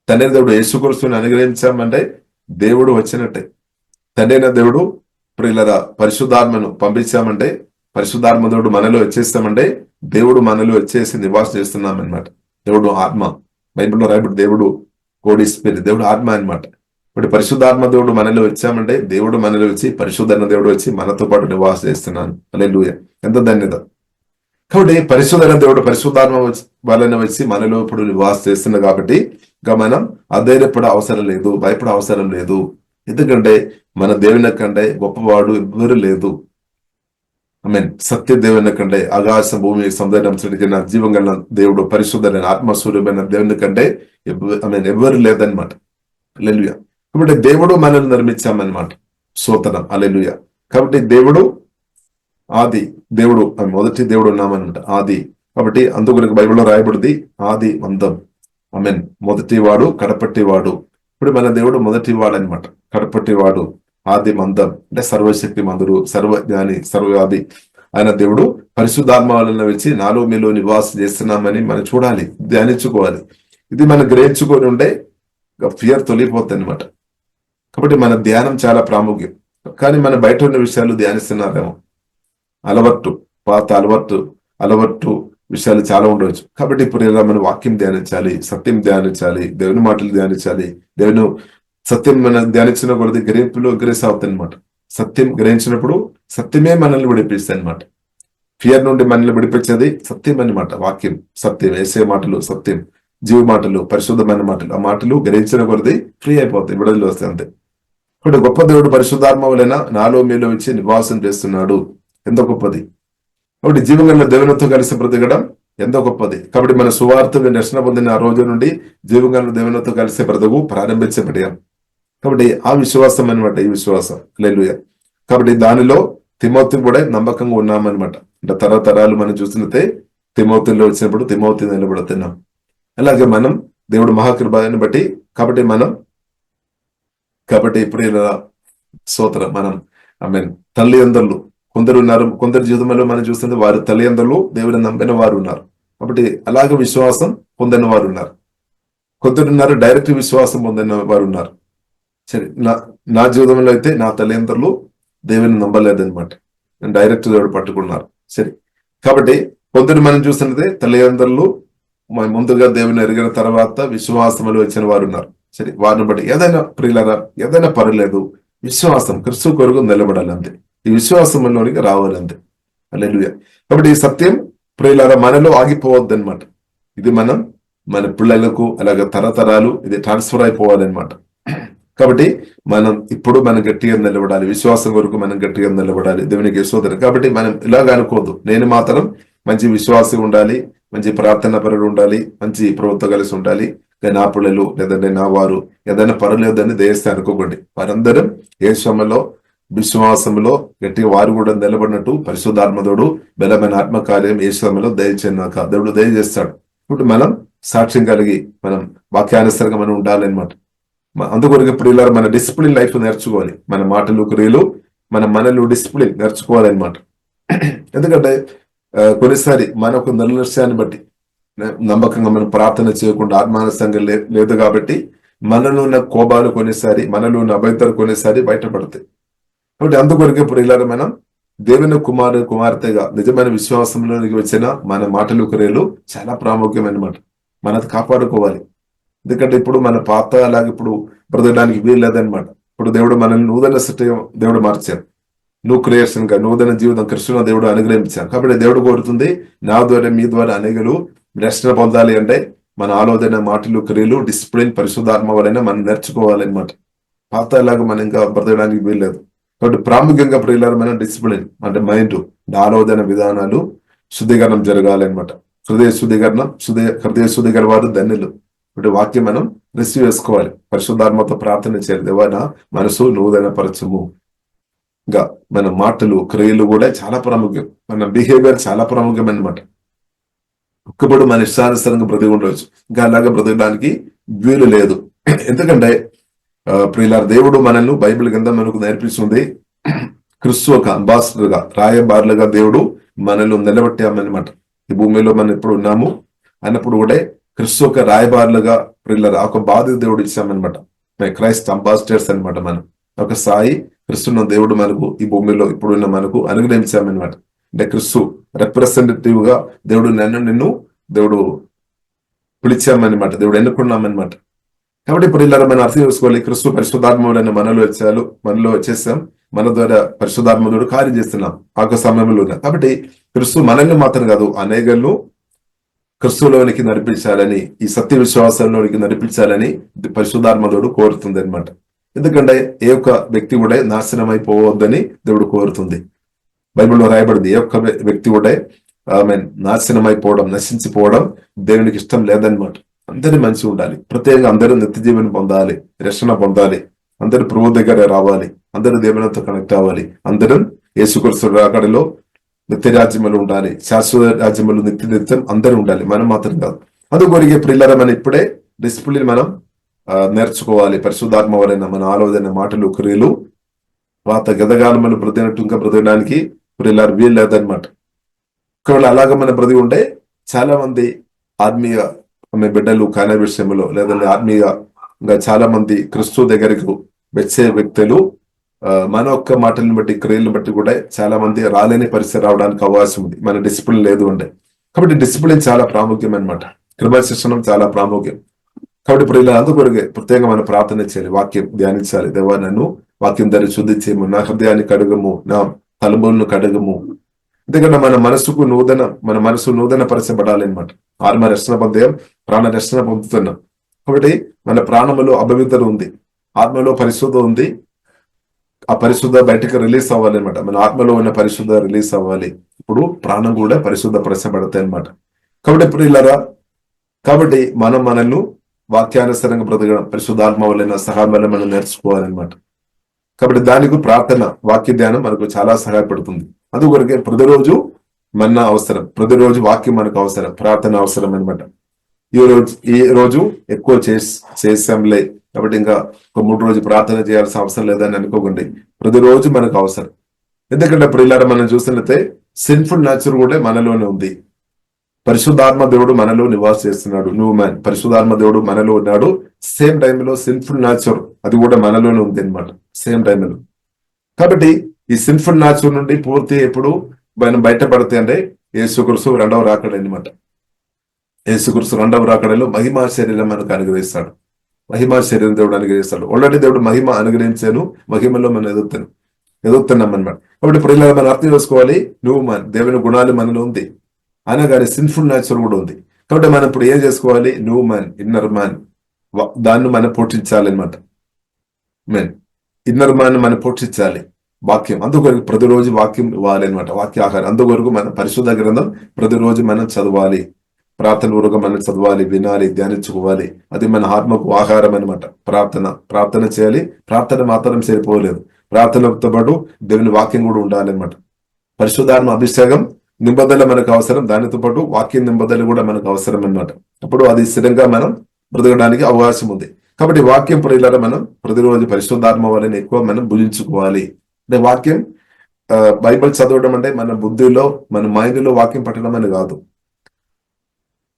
తండ్రి దేవుడు యేసుక్రీస్తుని అనుగ్రహించామంటే దేవుడు వచ్చినట్టే. తండ్రి అయిన దేవుడు ప్రియులరా పరిశుద్ధాత్మను పంపించామంటే, పరిశుద్ధాత్మ దేవుడు మనలో వచ్చేస్తామంటే దేవుడు మనలో వచ్చేసి నివాసం చేస్తున్నామన్నమాట. దేవుడు ఆత్మ. బైబిల్లో రాయబడి దేవుడు హోలీ స్పిరిట్, దేవుడు ఆత్మ అన్నమాట. ఇప్పుడు పరిశుద్ధాత్మ దేవుడు మనలో వచ్చామంటే దేవుడు మనలో వచ్చి, పరిశుద్ధన దేవుడు వచ్చి మనతో పాటు నివాసం చేస్తున్నాను. హల్లెలూయా. ఎంత ధన్యత. కాబట్టి పరిశుద్ధన దేవుడు పరిశుద్ధాత్మ వలన వచ్చి మనలో ఇప్పుడు నివాసం చేస్తున్నా. కాబట్టి ఇంకా మనం అధైర్యపడే అవసరం లేదు, భయపడే అవసరం లేదు. ఎందుకంటే మన దేవుని కంటే గొప్పవాడు ఎవ్వరు లేదు. ఆమేన్. సత్య దేవుని కంటే, ఆకాశం భూమి సముద్రం సృష్టించిన జీవం గల దేవుడు, పరిశుద్ధమైన ఆత్మస్వరూపమైన దేవుని కంటే ఎవరు లేదనమాట. హల్లెలూయా. కాబట్టి దేవుడు మనల్ని నిర్మించామన్నమాట. స్తోత్రం. హల్లెలూయా. కాబట్టి దేవుడు మొదటి దేవుడు ఉన్నామన్నమాట. ఆది. కాబట్టి అందుకు బైబిల్లో రాయబడింది ఆది అంతం. ఆమేన్. మొదటి వాడు, కడపట్టి వాడు. ఇప్పుడు మన దేవుడు మొదటి వాడు అనమాట, కడపట్టి వాడు, ఆది మందం. అంటే సర్వశక్తి మందుడు, సర్వజ్ఞాని, సర్వవ్యాధి ఆయన దేవుడు పరిశుద్ధాత్మ వలన వచ్చి నాలో మీలో నివాసం చేస్తున్నామని మనం చూడాలి, ధ్యానించుకోవాలి. ఇది మనం గ్రహించుకొని ఉంటే ఫియర్ తొలిపోతుంది అనమాట. కాబట్టి మన ధ్యానం చాలా ప్రాముఖ్యం. కానీ మన బయట ఉన్న విషయాలు ధ్యానిస్తున్నారేమో, అలవట్టు, పాత అలవట్టు విషయాలు చాలా ఉండవచ్చు. కాబట్టి ఇప్పుడు ఇలా మనం వాక్యం ధ్యానించాలి, సత్యం ధ్యానించాలి, దేవుని మాటలు ధ్యానించాలి. దేవుని సత్యం మనం ధ్యానించిన కొద్ది గ్రహింపులో గ్రేస్ అవుతుంది అనమాట. సత్యం గ్రహించినప్పుడు సత్యమే మనల్ని విడిపిస్తాయి అనమాట. ఫియర్ నుండి మనల్ని విడిపించేది సత్యం అన్నమాట. వాక్యం సత్యం, వేసే మాటలు సత్యం, జీవ మాటలు, పరిశుద్ధమైన మాటలు. ఆ మాటలు గ్రహించిన కొద్ది ఫ్రీ అయిపోతాయి, విడుదల వస్తాయి అంతే. ఇప్పుడు గొప్ప దేవుడు పరిశుద్ధాత్మ వలన నాలో మీలో వచ్చి నివాసం చేస్తున్నాడు. ఎంతో గొప్పది. కాబట్టి జీవగల దేవునితో కలిసి బ్రతకడం ఎంతో గొప్పది. కాబట్టి మన సువార్త రక్షణ పొందిన ఆ రోజు నుండి జీవగల దేవునితో కలిసి బ్రతుకు ప్రారంభించబడ్డాం. కాబట్టి ఆ విశ్వాసం అనమాట ఈ విశ్వాసం. హల్లెలూయా. కాబట్టి దానిలో తిమోతి కూడా నమ్మకంగా ఉన్నామన్నమాట. అంటే తరతరాలు మనం చూసినట్టే తిమోతిలో వచ్చినప్పుడు తిమోతి నిలబడుతున్నాం. అలాగే మనం దేవుడు మహాకృపని బట్టి కాబట్టి ఇప్పుడు ఇలా స్తోత్రం. మనం తల్లిదండ్రులు కొందరు ఉన్నారు, కొందరు జీవితంలో మనం చూస్తుంటే వారి తల్లిదండ్రులు దేవుని నమ్మిన వారు ఉన్నారు. కాబట్టి అలాగే విశ్వాసం పొందిన వారు ఉన్నారు. కొందరున్నారు డైరెక్ట్ విశ్వాసం పొందిన వారు ఉన్నారు. సరే, నా జీవితంలో అయితే నా తల్లిదండ్రులు దేవుని నమ్మలేదన్నమాట. డైరెక్ట్ దేవుడు పట్టుకున్నారు. సరే, కాబట్టి కొందరు మనం చూస్తున్నదే తల్లిదండ్రులు ముందుగా దేవుని ఎరిగిన తర్వాత విశ్వాసములు వచ్చిన వారు ఉన్నారు. సరే, వారిని బట్టి ఏదైనా ప్రియులరా, ఏదైనా పర్లేదు, విశ్వాసం క్రీస్తు కొరకు నిలబడాలి అంతే. ఈ విశ్వాసంలోనికి రావాలి అంతే. హల్లెలూయా. కాబట్టి ఈ సత్యం ప్రియులరా మనలో ఆగిపోవద్దు అనమాట. ఇది మన పిల్లలకు అలాగే తరతరాలు ఇది ట్రాన్స్ఫర్ అయిపోవాలన్నమాట. కాబట్టి మనం గట్టిగా నిలబడాలి, విశ్వాసం కొరకు మనం గట్టిగా నిలబడాలి. దేవునికి స్తోత్రం. కాబట్టి మనం ఇలాగ అనుకోవద్దు, నేను మాత్రం మంచి విశ్వాసం ఉండాలి, మంచి ప్రార్థన పరుడు ఉండాలి, మంచి ప్రభుత్వం కలిసి ఉండాలి, నా పిల్లలు లేదంటే నా వారు ఏదైనా పర్లేదని దయస్తే అనుకోకండి. వారందరం యేసులో విశ్వాసంలో గట్టిగా వారు కూడా నిలబడినట్టు పరిశుద్ధాత్మతోడు బలమైన ఆత్మకార్యం యేసులో దయచేయనాక దేవుడు దయచేస్తాడు. ఇప్పుడు మనం సాక్ష్యం కలిగి మనం వాక్యానుసరంగా మనం ఉండాలన్నమాట. అందుకొరకు ఇప్పుడు ఇలా మన డిసిప్లిన్ లైఫ్ నేర్చుకోవాలి. మన మాటలు క్రియలు మనలో డిసిప్లిన్ నేర్చుకోవాలన్నమాట. ఎందుకంటే కొన్నిసారి మనకు నిర్లక్ష్యాన్ని బట్టి నమ్మకంగా మనం ప్రార్థన చేయకుండా ఆత్మానుసంగా లేదు కాబట్టి మనలో ఉన్న కోపాలు కొన్నిసారి, మనలో ఉన్న అభ్యంతరాలు కొన్నిసారి బయటపడతాయి. కాబట్టి అందుకొరకు ఇప్పుడు ఇలా మనం దేవుని కుమార్తెగా నిజమైన విశ్వాసంలోనికి వచ్చిన మన మాటలు క్రియలు చాలా ప్రాముఖ్యమైనమాట. మనది కాపాడుకోవాలి. ఎందుకంటే ఇప్పుడు మన పాత అలాగే ఇప్పుడు బ్రతకడానికి వీల్లేదనమాట. ఇప్పుడు దేవుడు మనల్ని నూతన సృష్టి దేవుడు మార్చారు. నువ్వు క్రియేషన్ గా నూతన జీవితం కృష్ణ దేవుడు అనుగ్రహించారు. కాబట్టి దేవుడు కోరుతుంది నా ద్వారా మీ ద్వారా అనేకలు రక్షణ పొందాలి అంటే మన ఆలోచన మాటలు క్రియలు డిసిప్లిన్ పరిశుద్ధాత్మ వలన మనం నేర్చుకోవాలన్నమాట. పాత అలాగా మనం ఇంకా బ్రతకడానికి వీల్లేదు. కాబట్టి ప్రాముఖ్యంగా ప్రియులారా మనం డిసిప్లిన్ అంటే మైండ్ ఆలోచన విధానాలు శుద్ధీకరణం జరగాలన్నమాట. హృదయ శుద్ధీకరణ వారు ధన్యులు. ఇప్పుడు వాక్యం మనం రిసీవ్ చేసుకోవాలి, పరిశుద్ధాత్మతో ప్రార్థన చేయాలి. దేవా నా మనసు నూతన పరచము. ఇంకా మన మాటలు క్రియలు కూడా చాలా ప్రాముఖ్యం. మన బిహేవియర్ చాలా ప్రాముఖ్యం అన్నమాట. ఒక్కప్పుడు మన ఇష్టానుసారంగా బ్రతికి ఉండవచ్చు, ఇంకా అలాగా బ్రతకడానికి వీలు లేదు. ఎందుకంటే ప్రియులారా దేవుడు మనల్ని బైబిల్ కింద మనకు నేర్పిస్తుంది. క్రీస్తు ఒక అంబాసిడర్ గా రాయబారులుగా దేవుడు మనల్ని నిలబెట్టామన్నమాట. ఈ భూమిలో మనం ఎప్పుడు ఉన్నాము అన్నప్పుడు కూడా క్రీస్తు ఒక రాయబారులుగా ప్రియులారా ఒక బాధ్యత దేవుడు ఇచ్చామన్నమాట. క్రైస్ట్ అంబాసిడర్స్ అనమాట. మనం ఒక స్థాయి క్రీస్తున్న దేవుడు మనకు ఈ భూమిలో ఇప్పుడున్న మనకు అనుగ్రహించామన్నమాట. అంటే క్రీస్తు రిప్రజెంటేటివ్ గా దేవుడు నిన్ను దేవుడు పిలిచామన్నమాట, దేవుడు ఎన్నుకున్నామన్నమాట. కాబట్టి ఇప్పుడు ఇలా మనం అర్థం చేసుకోవాలి. క్రీస్తు పరిశుద్ధాత్మలను మనలో వచ్చేసాం, మన ద్వారా పరిశుద్ధాత్మడు కార్యం చేస్తున్నాం ఆ సమయంలో. కాబట్టి క్రీస్తు మనల్ని మాత్రం కాదు అనేకలను క్రీస్తులోనికి నడిపించాలని, ఈ సత్య విశ్వాసంలోనికి నడిపించాలని పరిశుద్ధాత్మడు కోరుతుంది అనమాట. ఎందుకంటే ఏ ఒక్క వ్యక్తి కూడా నాశనం అయిపోవద్దని దేవుడు కోరుతుంది. బైబిల్లో రాయబడింది ఏ ఒక్క వ్యక్తి కూడా నాశనం అయిపోవడం, నశించిపోవడం దేవునికి ఇష్టం లేదనమాట. అందరూ మంచిగా ఉండాలి, ప్రత్యేకంగా అందరూ నిత్య జీవనం పొందాలి, రక్షణ పొందాలి, అందరూ ప్రభు దగ్గర రావాలి, అందరూ దేవునితో కనెక్ట్ అవ్వాలి, అందరం యేసుక్రీస్తు రాకడలో నిత్య రాజ్యములు ఉండాలి, శాశ్వత రాజ్యములు నిత్యం అందరూ ఉండాలి, మనం మాత్రం కాదు. అందుకొరిగే ప్రియులారా మనం ఇప్పుడే డిసిప్లిన్ మనం నేర్చుకోవాలి. పరిశుద్ధాత్మ వలన మన ఆలోచన మాటలు క్రియలు పాత గతకాలములు బ్రతికినట్టు ఇంకా బ్రతకడానికి ప్రియులారా వీలు లేదనమాట. ఒకవేళ అలాగ మన బ్రతికి ఉంటే చాలా మంది ఆత్మీయ బిడ్డలు కానే విషయంలో లేదంటే ఆత్మీయంగా చాలా మంది క్రీస్తు దగ్గరకు వచ్చే వ్యక్తులు మన ఒక్క మాటలను బట్టి క్రియలను బట్టి కూడా చాలా మంది రాలేని పరిస్థితి రావడానికి అవకాశం ఉంది, మన డిసిప్లిన్ లేదు అంటే. కాబట్టి డిసిప్లిన్ చాలా ప్రాముఖ్యం అనమాట, క్రమశిక్షణం చాలా ప్రాముఖ్యం. కాబట్టి ఇప్పుడు ఇలా అందుకొరకే ప్రత్యేకంగా మనం ప్రార్థన చేయాలి, వాక్యం ధ్యానించాలి. దేవా, నన్ను వాక్యం ధరి శుద్ధి చేయము, నా హృదయాన్ని కడుగము, నా తలములను కడుగము. ఎందుకంటే మన మనసు నూతన పరచబడాలి అనమాట. ఆత్మ రక్షణ పొందేయం, ప్రాణ రక్షణ పొందుతున్నాం. కాబట్టి మన ప్రాణములో అపవిత్రత ఉంది, ఆత్మలో పరిశుద్ధ ఉంది. ఆ పరిశుద్ధ బయటకు రిలీజ్ అవ్వాలి అనమాట. మన ఆత్మలో ఉన్న పరిశుద్ధ రిలీజ్ అవ్వాలి. ఇప్పుడు ప్రాణం కూడా పరిశుద్ధ పరచబడతాయి అనమాట. కాబట్టి ఇప్పుడు ఇలారా, కాబట్టి మనల్ని వాక్యానుసరంగా బ్రతకడం, పరిశుద్ధాత్మ వలన సహాయం వల్ల మనం నేర్చుకోవాలన్నమాట. కాబట్టి దానికి ప్రార్థన, వాక్య ధ్యానం మనకు చాలా సహాయపడుతుంది. అందుకొరకే ప్రతిరోజు మన అవసరం, ప్రతిరోజు వాక్యం మనకు అవసరం, ప్రార్థన అవసరం అనమాట. ఈ రోజు ఎక్కువ చేసాంలే కాబట్టి ఇంకా ఒక 3 రోజులు ప్రార్థన చేయాల్సిన అవసరం లేదని అనుకోకండి. ప్రతిరోజు మనకు అవసరం. ఎందుకంటే ఇప్పుడు ఇలా మనం చూసినట్లయితే సిన్ఫుల్ నేచర్ కూడా మనలోనే ఉంది. పరిశుద్ధాత్మ దేవుడు మనలో నివాస చేస్తున్నాడు, మ్యాన్. పరిశుద్ధాత్మ దేవుడు మనలో ఉన్నాడు. సేమ్ టైంలో సిన్ఫుల్ నేచర్ అది కూడా మనలోనే ఉంది అనమాట, సేమ్ టైంలో. కాబట్టి ఈ సిన్ఫుల్ నేచర్ నుండి పూర్తి ఎప్పుడు మనం బయటపడితే అంటే యేసుక్రీస్తు 2వ రాకడ అనమాట. యేసుక్రీస్తు 2వ రాకడలో మహిమా శరీరం మనకు అనుగ్రహిస్తాడు, మహిమా శరీరం దేవుడు అనుగ్రహిస్తాడు. ఆల్రెడీ దేవుడు మహిమ అనుగ్రహించాను, మహిమలో మనం ఎదుగుతున్నాం అనమాట. కాబట్టి ఇప్పుడు ఇలా మనం అర్థం చేసుకోవాలి, మ్యాన్ దేవుని గుణాలు మనలో ఉంది, అయినా కానీ సిన్ఫుల్ నేచర్ కూడా ఉంది. కాబట్టి మనం ఇప్పుడు ఏం చేసుకోవాలి, మ్యాన్, ఇన్నర్ మ్యాన్, దాన్ని మనం పోషించాలి అనమాట. ఇన్నర్ మ్యాన్ మనం పోషించాలి. వాక్యం అందుకొరకు ప్రతిరోజు వాక్యం ఇవ్వాలి అనమాట, వాక్య ఆహారం. అందుకొరకు మనం పరిశుద్ధ గ్రంథం ప్రతిరోజు మనం చదవాలి, ప్రార్థన పూర్వకం మనం చదవాలి, వినాలి, ధ్యానించుకోవాలి. అది మన ఆత్మకు ఆహారం అనమాట. ప్రార్థన చేయాలి. ప్రార్థన మాత్రం సరిపోలేదు, ప్రార్థనతో పాటు దేవుని వాక్యం కూడా ఉండాలి అనమాట. పరిశుద్ధాత్మ అభిషేకం నింబదల మనకు అవసరం, దానితో పాటు వాక్యం నింబదల కూడా మనకు అవసరం అనమాట. అప్పుడు అది స్థిరంగా మనం బ్రతకడానికి అవకాశం ఉంది. కాబట్టి వాక్యం ప్రియులారా మనం ప్రతిరోజు పరిశుద్ధాత్మ వలన ఎక్కువ మనం భుజించుకోవాలి. అంటే వాక్యం బైబిల్ చదవడం అంటే మన బుద్ధిలో, మన మైండ్లో వాక్యం పట్టడం అని కాదు,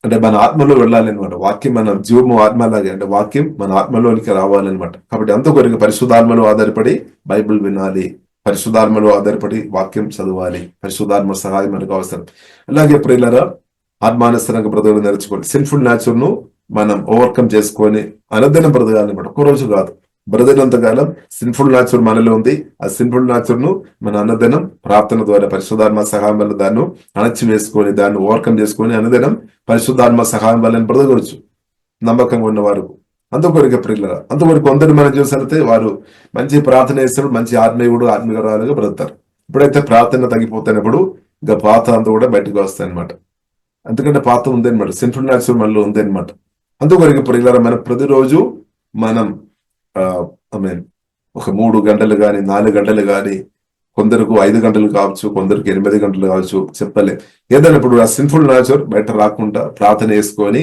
అంటే మన ఆత్మలో వెళ్ళాలి అనమాట. వాక్యం మన జీవము ఆత్మలాగే, అంటే వాక్యం మన ఆత్మలోనికి రావాలన్నమాట. కాబట్టి అందుకొరకు పరిశుద్ధాత్మలో ఆధారపడి బైబిల్ వినాలి, పరిశుద్ధాత్మలో ఆధారపడి వాక్యం చదవాలి. పరిశుద్ధాత్మ సహాయం మనకు అవసరం. అలాగే ప్రియులారా, ఆత్మానుసరంగా బ్రతకడం నేర్చుకోవాలి. సిన్ఫుల్ నేచర్ ను మనం ఓవర్కమ్ చేసుకొని అనుదినం బ్రతకాలన్నమాట. ఒక్క రోజు కాదు, బ్రతికినంత కాలం సిన్ఫుల్ నేచర్ మనలో ఉంది. ఆ సిన్ఫుల్ నేచర్ ను మన అనుదినం ప్రార్థన ద్వారా పరిశుద్ధాత్మ సహాయం వల్ల దాన్ని అణచివేసుకొని, దాన్ని ఓవర్కమ్ చేసుకొని అనుదినం పరిశుద్ధాత్మ సహాయం వల్ల బ్రతకవచ్చు నమ్మకంగా ఉన్న వారు. అందుకొరకు ప్రియులారా, అందుకొరకు కొందరు మనం చూసినట్లయితే వారు మంచి ప్రార్థన చేస్తారు, మంచి ఆత్మీయురాలుగా బ్రతుకుతారు. ఎప్పుడైతే ప్రార్థన తగ్గిపోతున్నప్పుడు ఇంకా పాత అంతా కూడా బయటకు వస్తాయి అనమాట. ఎందుకంటే పాత ఉంది అనమాట, సిన్ఫుల్ నేచర్ మనలో ఉంది అనమాట. అందుకొరకు ప్రియులారా, మనం ప్రతిరోజు మనం ఒక 3 గంటలు కానీ 4 గంటలు కానీ, కొందరికి 5 గంటలు కావచ్చు, కొందరికి 8 గంటలు కావచ్చు, చెప్పలే. ఏదైనా ఇప్పుడు ఆ సిన్ఫుల్ నేచర్ బయట రాకుండా ప్రార్థన చేసుకొని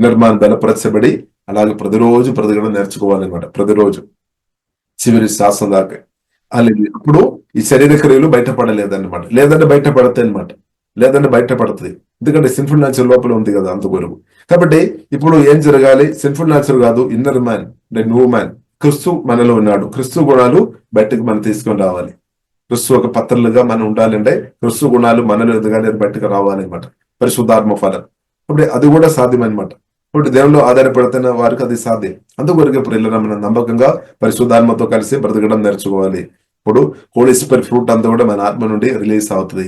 నిర్మాణం బలపరచబడి అలాగే ప్రతిరోజు బ్రతకడం నేర్చుకోవాలన్నమాట. ప్రతిరోజు చివరి శ్వాసం దాకా. అలాగే అప్పుడు ఈ శరీర క్రియలు బయటపడలేదన్నమాట. లేదంటే బయటపడుతుంది, ఎందుకంటే సిన్ఫుల్ నేచర్ లోపల ఉంది కదా అందుకొరకు. కాబట్టి ఇప్పుడు ఏం జరగాలి, సిన్ఫుల్ నేచర్ కాదు, ఇన్నర్ మ్యాన్ అంటే మ్యాన్, క్రిస్తు మనలో ఉన్నాడు. క్రిస్తు గుణాలు బయటకు మనం తీసుకొని రావాలి. క్రిస్తు ఒక పత్రులుగా మనం ఉండాలంటే క్రిస్తు గుణాలు మనలో ఎదగాలి, బయటకు రావాలన్నమాట. పరిశుద్ధాత్మ ఫలం ఇప్పుడు అది కూడా సాధ్యం అనమాట. ఇప్పుడు దేవుళ్ళు ఆధారపడుతున్న వారికి అది సాధ్యం. అందుకొరకు ప్రియులారా, మనం నమ్మకంగా పరిశుద్ధాత్మతో కలిసి బ్రతకడం నేర్చుకోవాలి. ఇప్పుడు హోలీ స్పిరిట్ ఫ్రూట్ అంతా కూడా మన ఆత్మ నుండి రిలీజ్ అవుతుంది.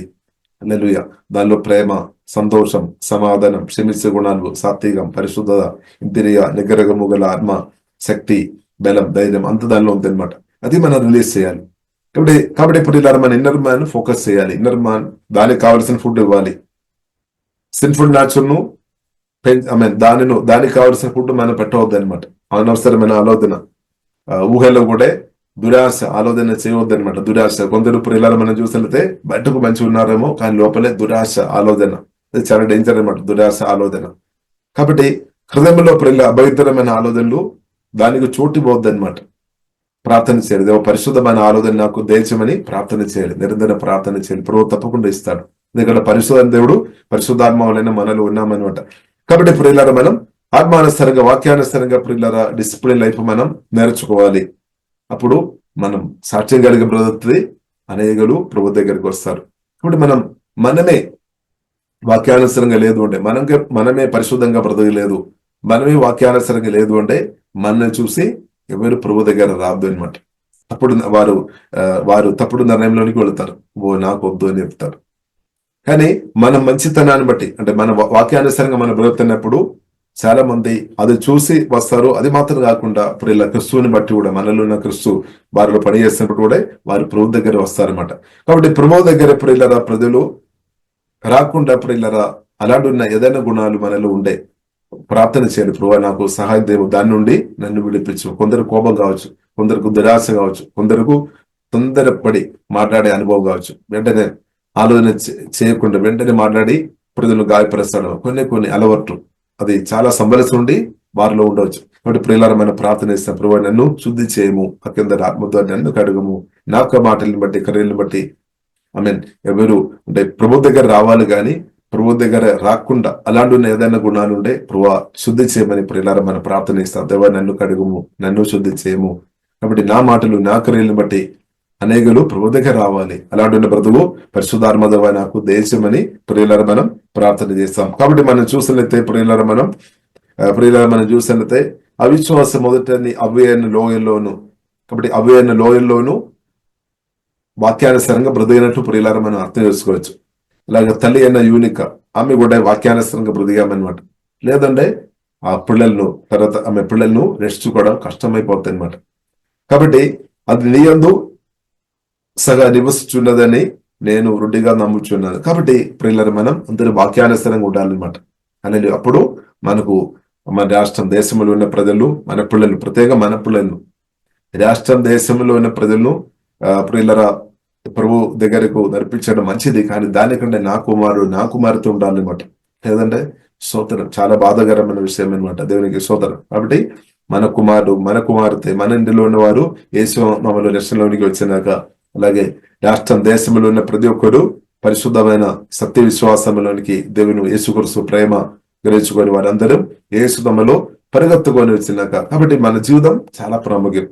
హల్లెలూయా. దానిలో ప్రేమ, సంతోషం, సమాధానం, క్షమించే గుణాలు, సాత్వికం, పరిశుద్ధత, ఇంద్రియ నిగ్రహము గల ఆత్మ, శక్తి, బలం, ధైర్యం అంత దానిలో ఉంది అనమాట. అది మనం రిలీజ్ చేయాలి. కాబట్టి ఇప్పుడు ఇలా మన ఇన్నర్ మ్యాన్ ఫోకస్ చేయాలి. ఇన్నర్ మ్యాన్ దానికి కావాల్సిన ఫుడ్ ఇవ్వాలి. సిన్ఫుల్ నేచర్ ను దానికి కావాల్సిన ఫుడ్ మనం పెట్టవద్దు అనమాట. అనవసరమైన ఆలోచన, ఊహలో కూడా దురాశ ఆలోచన చేయవద్దు అనమాట. దురాశ కొందరు ప్రియులారా మనం చూసినట్లయితే బయటకు మంచిగా ఉన్నారేమో కానీ లోపలే దురాశ ఆలోచన, అది చాలా డేంజర్ అనమాట, దురాశ ఆలోచన. కాబట్టి హృదయంలో ప్రియుల అభవిత్రమైన ఆలోచనలు దానికి చోటు పోవద్దు అనమాట. ప్రార్థన చేయాలి, దేవ పరిశుద్ధమైన ఆలోచన నాకు దయచేయమని ప్రార్థన చేయాలి, నిరంతరం ప్రార్థన చేయాలి. ప్రభు తప్పకుండా ఇస్తాడు, ఎందుకంటే పరిశుద్ధ దేవుడు పరిశుద్ధాత్మ వలన మనలో ఉన్నామన్నమాట. కాబట్టి ప్రియులారా, మనం ఆత్మానుసరంగా వాక్యానుసరంగా ప్రియులారా డిసిప్లిన్ లైఫ్ మనం నేర్చుకోవాలి. అప్పుడు మనం సాక్ష్యం కలిగి బ్రతుకుతుంది, అనేకులు ప్రభు దగ్గరికి వస్తారు. కాబట్టి మనమే వాక్యానుసరంగా లేదు అంటే, మనమే పరిశుద్ధంగా బ్రతకలేదు, మనమే వాక్యానుసరంగా లేదు అంటే మనల్ని చూసి ఎవరు ప్రభు దగ్గర రాదు అనమాట. అప్పుడు వారు తప్పుడు నిర్ణయంలోనికి వెళుతారు, నాకు వద్దు అని చెప్తారు. కానీ మన మంచితనాన్ని బట్టి, అంటే మన వాక్యానుసారంగా మనం బ్రతుకుతున్నప్పుడు చాలా మంది అది చూసి వస్తారు. అది మాత్రం కాకుండా ఇప్పుడు ఇలా క్రిస్తువుని బట్టి కూడా, మనలో ఉన్న క్రిస్తు వారిలో పనిచేస్తున్నప్పుడు కూడా వారు ప్రభు దగ్గర వస్తారనమాట. కాబట్టి ప్రభు దగ్గర ఇప్పుడు ఇలా ప్రజలు రాకుండా, ఇప్పుడు ఇలా అలాంటి ఉన్న ఏదైనా గుణాలు మనలో ఉండే ప్రార్థన చేయాలి. ప్రభు నాకు సహాయం దేవు, దాని నుండి నన్ను విడిపించు. కొందరు కోపం కావచ్చు, కొందరికి దురాశ కావచ్చు, కొందరకు తొందరపడి మాట్లాడే అనుభవం కావచ్చు, వెంటనే ఆలోచన చేయకుండా వెంటనే మాట్లాడి ప్రజలు గాయపరుస్తాడు. కొన్ని అలవాట్లు అది చాలా సంబరసం నుండి వారిలో ఉండవచ్చు. కాబట్టి ప్రియులారా, మనం ప్రార్థన చేస్తాం, ప్రభు నన్ను శుద్ధి చేయము, అక్కిందరి ఆత్మతో నన్ను కడుగుము, నా యొక్క మాటలను బట్టి కర్యలను బట్టి ఎవరు అంటే ప్రభు దగ్గర రావాలి, కానీ ప్రభు దగ్గర రాకుండా అలాంటి ఉన్న ఏదైనా గుణాలు ఉండే ప్రభు శుద్ధి చేయమని ప్రియులారా మనం ప్రార్థన ఇస్తాం. దేవా నన్ను కడుగుము, నన్ను శుద్ధి చేయము. కాబట్టి నా మాటలు నా క్రియలను బట్టి అనేకులు ప్రభు దగ్గర రావాలి, అలాంటి ఉన్న బ్రతుకు పరిశుద్ధాత్మదేవ నాకు దేశమని ప్రియులారా మనం ప్రార్థన చేస్తాం. కాబట్టి మనం చూసినట్లయితే ప్రియులారా మనం చూసినట్లయితే అవిశ్వాసం మొదటని అవ్వైన లోయల్లోను, కాబట్టి అవ్వైన లోయల్లోను వాక్యానుసరంగా బ్రతికినట్టు ప్రియులారా మనం అర్థం చేసుకోవచ్చు. అలాగే తల్లి అయిన యూనిక, ఆమె కూడా వాక్యానుసరంగా బ్రతికామన్నమాట. లేదంటే ఆ పిల్లలను తర్వాత ఆమె పిల్లలను రెచ్చుకోవడం కష్టమైపోతుంది అనమాట. కాబట్టి అది నీయందు సగా నివసిస్తున్నదని నేను వృద్ధిగా నమ్ముచున్నాను. కాబట్టి ప్రియులారా మనం అందరూ వాక్యానుసరంగా ఉండాలన్నమాట. అనేది అప్పుడు మనకు మన రాష్ట్రం దేశంలో ఉన్న ప్రజలు, మన పిల్లలు, ప్రత్యేకంగా మన పిల్లలను, రాష్ట్రం దేశంలో ఉన్న ప్రజలను ప్రియులారా ప్రభు దగ్గరకు నడిపించడం మంచిది. కానీ దానికంటే నా కుమారుతో ఉండాలన్నమాట. లేదంటే స్తోత్రం, చాలా బాధాకరమైన విషయం అనమాట. దేవునికి స్తోత్రం. కాబట్టి మన కుమారుడు, మన కుమార్తె, మన ఇంటిలో ఉన్నవారు యేసు నామములో రక్షణలోనికి వచ్చినాక, అలాగే రాష్ట్రం దేశంలో ఉన్న ప్రతి ఒక్కరు పరిశుద్ధమైన సత్య విశ్వాసంలోనికి దేవుని యేసుక్రీస్తు ప్రేమ గ్రహించుకొని వారందరూ యేసునామములో పరిగెత్తుకొని వచ్చినాక, కాబట్టి మన జీవితం చాలా ప్రాముఖ్యం.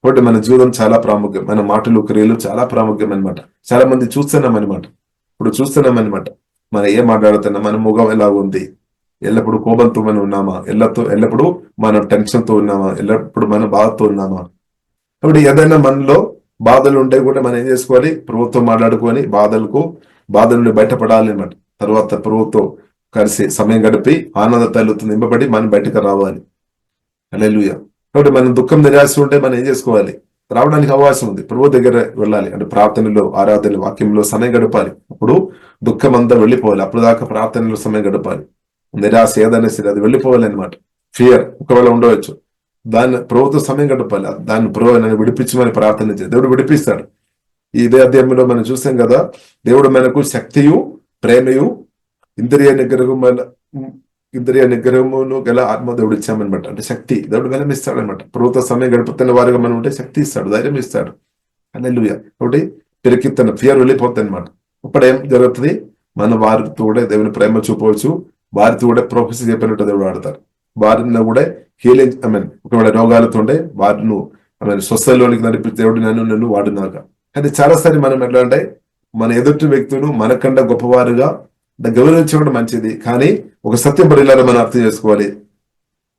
కాబట్టి మన జీవితం చాలా ప్రాముఖ్యం, మన మాటలు క్రియలు చాలా ప్రాముఖ్యం అనమాట. చాలా మంది చూస్తున్నాం అనమాట. మనం ఏం మాట్లాడుతున్నాం, మన ముఖం ఎలా ఉంది, ఎల్లప్పుడు కోపంతో మనం ఉన్నామా, ఎల్లప్పుడు మనం టెన్షన్ తో ఉన్నామా, ఎల్లప్పుడు మనం బాధతో ఉన్నామా. కాబట్టి ఏదైనా మనలో బాధలు ఉంటే కూడా మనం ఏం చేసుకోవాలి, ప్రభుత్వం మాట్లాడుకొని బాధల నుండి బయటపడాలి అనమాట. తర్వాత ప్రభుత్వం కలిసి సమయం గడిపి ఆనంద తల్లితో నింపబడి మనం బయటకు రావాలి. హల్లెలూయా. కాబట్టి మనం దుఃఖం నిరాశ ఉంటే మనం ఏం చేసుకోవాలి, రావడానికి అవకాశం ఉంది, ప్రభు దగ్గర వెళ్ళాలి. అంటే ప్రార్థనలో, ఆరాధనలో, వాక్యంలో సమయం గడపాలి. అప్పుడు దుఃఖం అంతా వెళ్ళిపోవాలి. అప్పుడు దాకా ప్రార్థనలో సమయం గడపాలి. నిరాశ ఏదైనా సరే అది వెళ్ళిపోవాలి అనమాట. ఫియర్ ఒకవేళ ఉండవచ్చు, దాన్ని ప్రభుత్వ సమయం గడపాలి. దాన్ని ప్రభు నన్ను విడిపించమని ప్రార్థన చేయాలి. దేవుడు విడిపిస్తాడు. ఇదే అధ్యాయంలో మనం చూసాం కదా, దేవుడు మనకు శక్తియు ప్రేమయు ఇంద్రియ నిగ్రహమును గల ఆత్మ దేవుడు ఇచ్చామనమాట. అంటే శక్తి దేవుడు బలం ఇస్తాడనమాట. ప్రభుత్వ సమయం గడుపుతున్న వారుగా మనం ఉంటే శక్తి ఇస్తాడు, ధైర్యం ఇస్తాడు. హల్లెలూయా. కాబట్టి పిరికిత్తన ఫియర్ వెళ్ళిపోతుంది అనమాట. ఇప్పుడు ఏం జరుగుతుంది, మన వారితో కూడా దేవుని ప్రేమ చూపవచ్చు, వారితో కూడా ప్రొఫెసర్ చెప్పినట్టు దేవుడు వాడతారు. వారిని కూడా హీలింగ్ ఒకవేళ రోగాలతో ఉండే వారిని స్వస్థలోనికి నడిపి దేవుడు నన్ను వాడినాక. కానీ చాలాసారి మనం ఎట్లా అంటే మన ఎదుటి వ్యక్తులు మనకంటే గొప్పవారుగా గౌరవించడం మంచిది. కానీ ఒక సత్యం పడిలారా మనం అర్థం చేసుకోవాలి,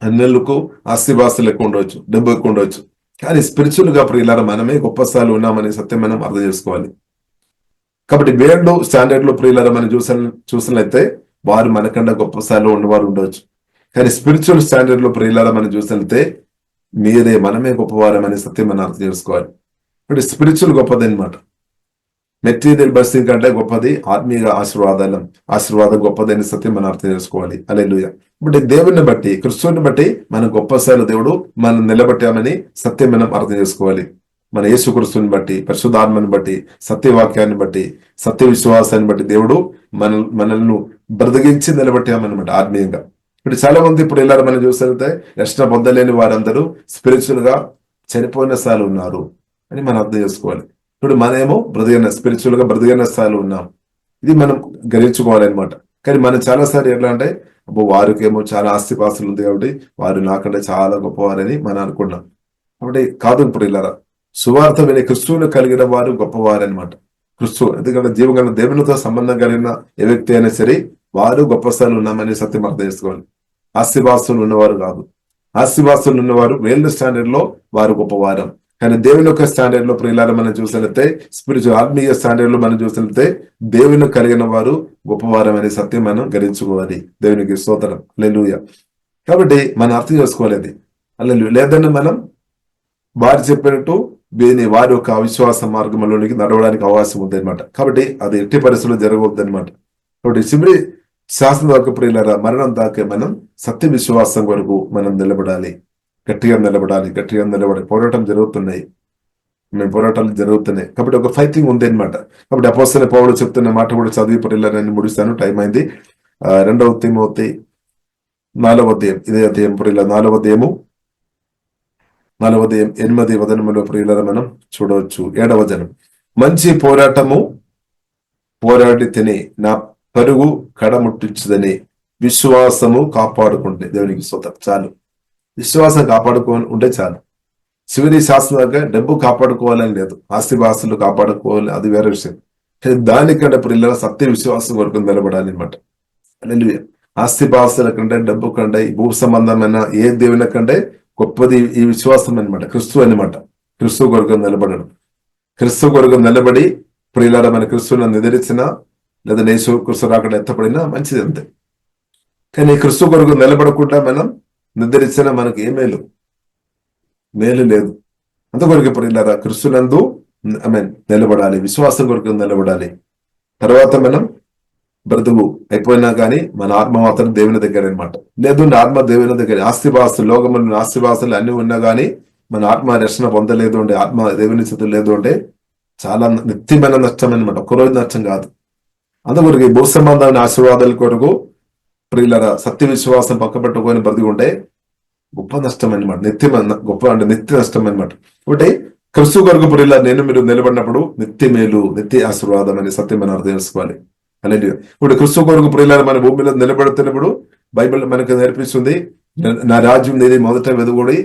అన్నిళ్ళకు ఆస్తిపాస్తులు ఎక్కువ ఉండవచ్చు, డబ్బు ఎక్కువ ఉండవచ్చు, కానీ స్పిరిచువల్ గా ప్రియులారా మనమే గొప్ప స్థాయిలో ఉన్నామనే సత్యం మనం అర్థం చేసుకోవాలి. కాబట్టి వేళ్ళు స్టాండర్డ్ లో ప్రియులారా మనం చూసినట్లయితే వారు మనకంటే గొప్ప స్థాయిలో ఉన్నవారు ఉండవచ్చు. కానీ స్పిరిచువల్ స్టాండర్డ్ లో ప్రియులారా మనం చూసినట్లయితే మనమే గొప్పవారం అనే సత్యం మనం అర్థం చేసుకోవాలి. ఇప్పుడు స్పిరిచువల్ గొప్పది అనమాట. మెటీరియల్ బ్లెస్సింగ్ కంటే గొప్పది ఆత్మీయ ఆశీర్వాదం గొప్పదని సత్యం మనం అర్థం చేసుకోవాలి. హల్లెలూయా. ఇప్పుడు దేవుని బట్టి, క్రిస్తుని బట్టి మన గొప్ప స్థాయిలో దేవుడు మనం నిలబెట్టామని సత్యం మనం అర్థం చేసుకోవాలి. మన యేసుక్రీస్తుని బట్టి, పరిశుద్ధాత్మని బట్టి, సత్యవాక్యాన్ని బట్టి, సత్య విశ్వాసాన్ని బట్టి దేవుడు మనల్ని బ్రతికించి నిలబెట్టామన్నమాట ఆత్మీయంగా. ఇప్పుడు చాలా మంది ఇప్పుడు ఇలా మనం చూస్తే రక్షణ పొందలేని వారందరూ స్పిరిచువల్ గా చనిపోయిన స్థాయిలో ఉన్నారు అని మనం అర్థం చేసుకోవాలి. ఇప్పుడు మనమేమో స్పిరిచువల్ గా బ్రతికిన స్థాయిలో ఉన్నాం. ఇది మనం గ్రహించుకోవాలన్నమాట. కానీ మనం చాలాసారి ఎట్లా అంటే వారికేమో చాలా ఆస్తిపాస్తులు ఉంది కాబట్టి వారు నాకంటే చాలా గొప్పవారని మనం అనుకున్నాం. కాబట్టి కాదు ఇప్పుడు ఇలా సువార్త విని క్రిస్తువును కలిగిన వారు గొప్పవారు అనమాట. క్రిస్తు ఎందుకంటే జీవగల దేవునితో సంబంధం కలిగిన ఏ వ్యక్తి అయినా సరే వారు గొప్ప స్థాయిలో ఉన్నామని సత్యం అర్థం చేసుకోవాలి. ఆస్తివాస్తులు ఉన్నవారు కాదు. ఆస్తివాస్తులు ఉన్నవారు వేళ్ళ స్టాండర్డ్ లో వారు గొప్పవారం. కానీ దేవుని యొక్క స్టాండర్డ్ లో ప్రియులారా మనం చూసినట్లయితే, స్పిరిచువల్ ఆత్మీయ స్టాండర్డ్ లో మనం చూసినట్లయితే దేవుని కలిగిన వారు గొప్పవారం అనే సత్యం మనం గ్రహించుకోవాలి. దేవునికి స్తోత్రం. హల్లెలూయా. కాబట్టి మనం అర్థం చేసుకోలేదు హల్లెలూయా. లేదంటే మనం వారు చెప్పినట్టు వారి యొక్క అవిశ్వాస మార్గంలోనికి నడవడానికి అవకాశం ఉంది అనమాట. కాబట్టి అది ఎట్టి పరిస్థితుల్లో జరగవద్దు అనమాట. కాబట్టి చివరి శాసన దాకా ప్రియులారా మరణం దాకా మనం సత్య విశ్వాసం వరకు మనం నిలబడాలి. గట్టిగా నిలబడాలి. పోరాటం జరుగుతున్నాయి. పోరాటాలు జరుగుతున్నాయి. కాబట్టి ఒక ఫైటింగ్ ఉంది అనమాట. కాబట్టి అపోస్తలుడైన పౌలు చెప్తున్న మాట కూడా చదివి ప్రియులారా నేను ముడిస్తాను. టైం అయింది. 2 తిమోతి 4వ అధ్యాయం. ఇదే అధ్యాయం ప్రియులారా 4వ అధ్యాయము 8వ వచనములో ప్రియులారా మనం చూడవచ్చు. 7వ వచనం, మంచి పోరాటము పోరాడి తిని నా పరుగు కడముట్టించదని విశ్వాసము కాపాడుకుంటే. దేవునికి స్తోత్రం. చాలు, విశ్వాసం కాపాడుకొని ఉంటే చాలు. చివరి శాస్త్రంగా డబ్బు కాపాడుకోవాలని లేదు, ఆస్తిపాస్తులు కాపాడుకోవాలి, అది వేరే విషయం. దానికంటే ప్రియులారా సత్య విశ్వాసం వరకు నిలబడాలి అనమాట. హల్లెలూయా. ఆస్తిపాస్తుల కంటే, డబ్బు కంటే, భూ సంబంధమైన ఏ దేవుని కంటే గొప్పది ఈ విశ్వాసం అనమాట. క్రిస్తు అనమాట. క్రిస్తు కొరకు నిలబడడం. క్రిస్తు కొరకు నిలబడి ప్రియులారా మన క్రిస్తువును నిద్రించినా లేదా యేసు క్రిస్తు రాకడ ఎత్తపడినా మంచిది అంతే. కానీ క్రిస్తు కొరకు నిలబడకుండా మనం నిద్రించినా మనకి ఏ మేలు లేదు. అంతకొరకు ప్రియులారా క్రిస్తునందు నిలబడాలి, విశ్వాసం కొరకు నిలబడాలి. తర్వాత మనం బ్రతుకు అయిపోయినా కానీ మన ఆత్మ మాత్రం దేవుని దగ్గర అనమాట. లేదు ఆత్మ దేవుని దగ్గర. ఆస్తిపాస్తులు, లోకములు ఆస్తిపాస్తులు అన్ని ఉన్నా కానీ మన ఆత్మ రక్షణ పొందలేదు అంటే, ఆత్మ దేవుని స్థితి లేదు అంటే చాలా నిత్యమైన నష్టం అనమాట. ఒక్కరోజు నష్టం కాదు. అందుకొరకు భూ సంబంధమైన ఆశీర్వాదాల కొరకు ప్రియులారా సత్య విశ్వాసం పక్కపెట్టుకొని బ్రతికి ఉంటే గొప్ప నష్టం అనమాట. గొప్ప అంటే నిత్య నష్టం అనమాట. ఒకటి క్రిస్తు కొరకు ప్రియులారా నేను మీరు నిలబడినప్పుడు నిత్య మేలు, నిత్య ఆశీర్వాదం అనే సత్యం మనం అర్థం చేసుకోవాలి. అలాంటి ఇప్పుడు క్రిస్తు కొరకు ప్రియులారా మన భూమిలో నిలబడుతున్నప్పుడు బైబిల్ మనకు నేర్పిస్తుంది, నా రాజ్యం నీది మొదట వెదుగుడి,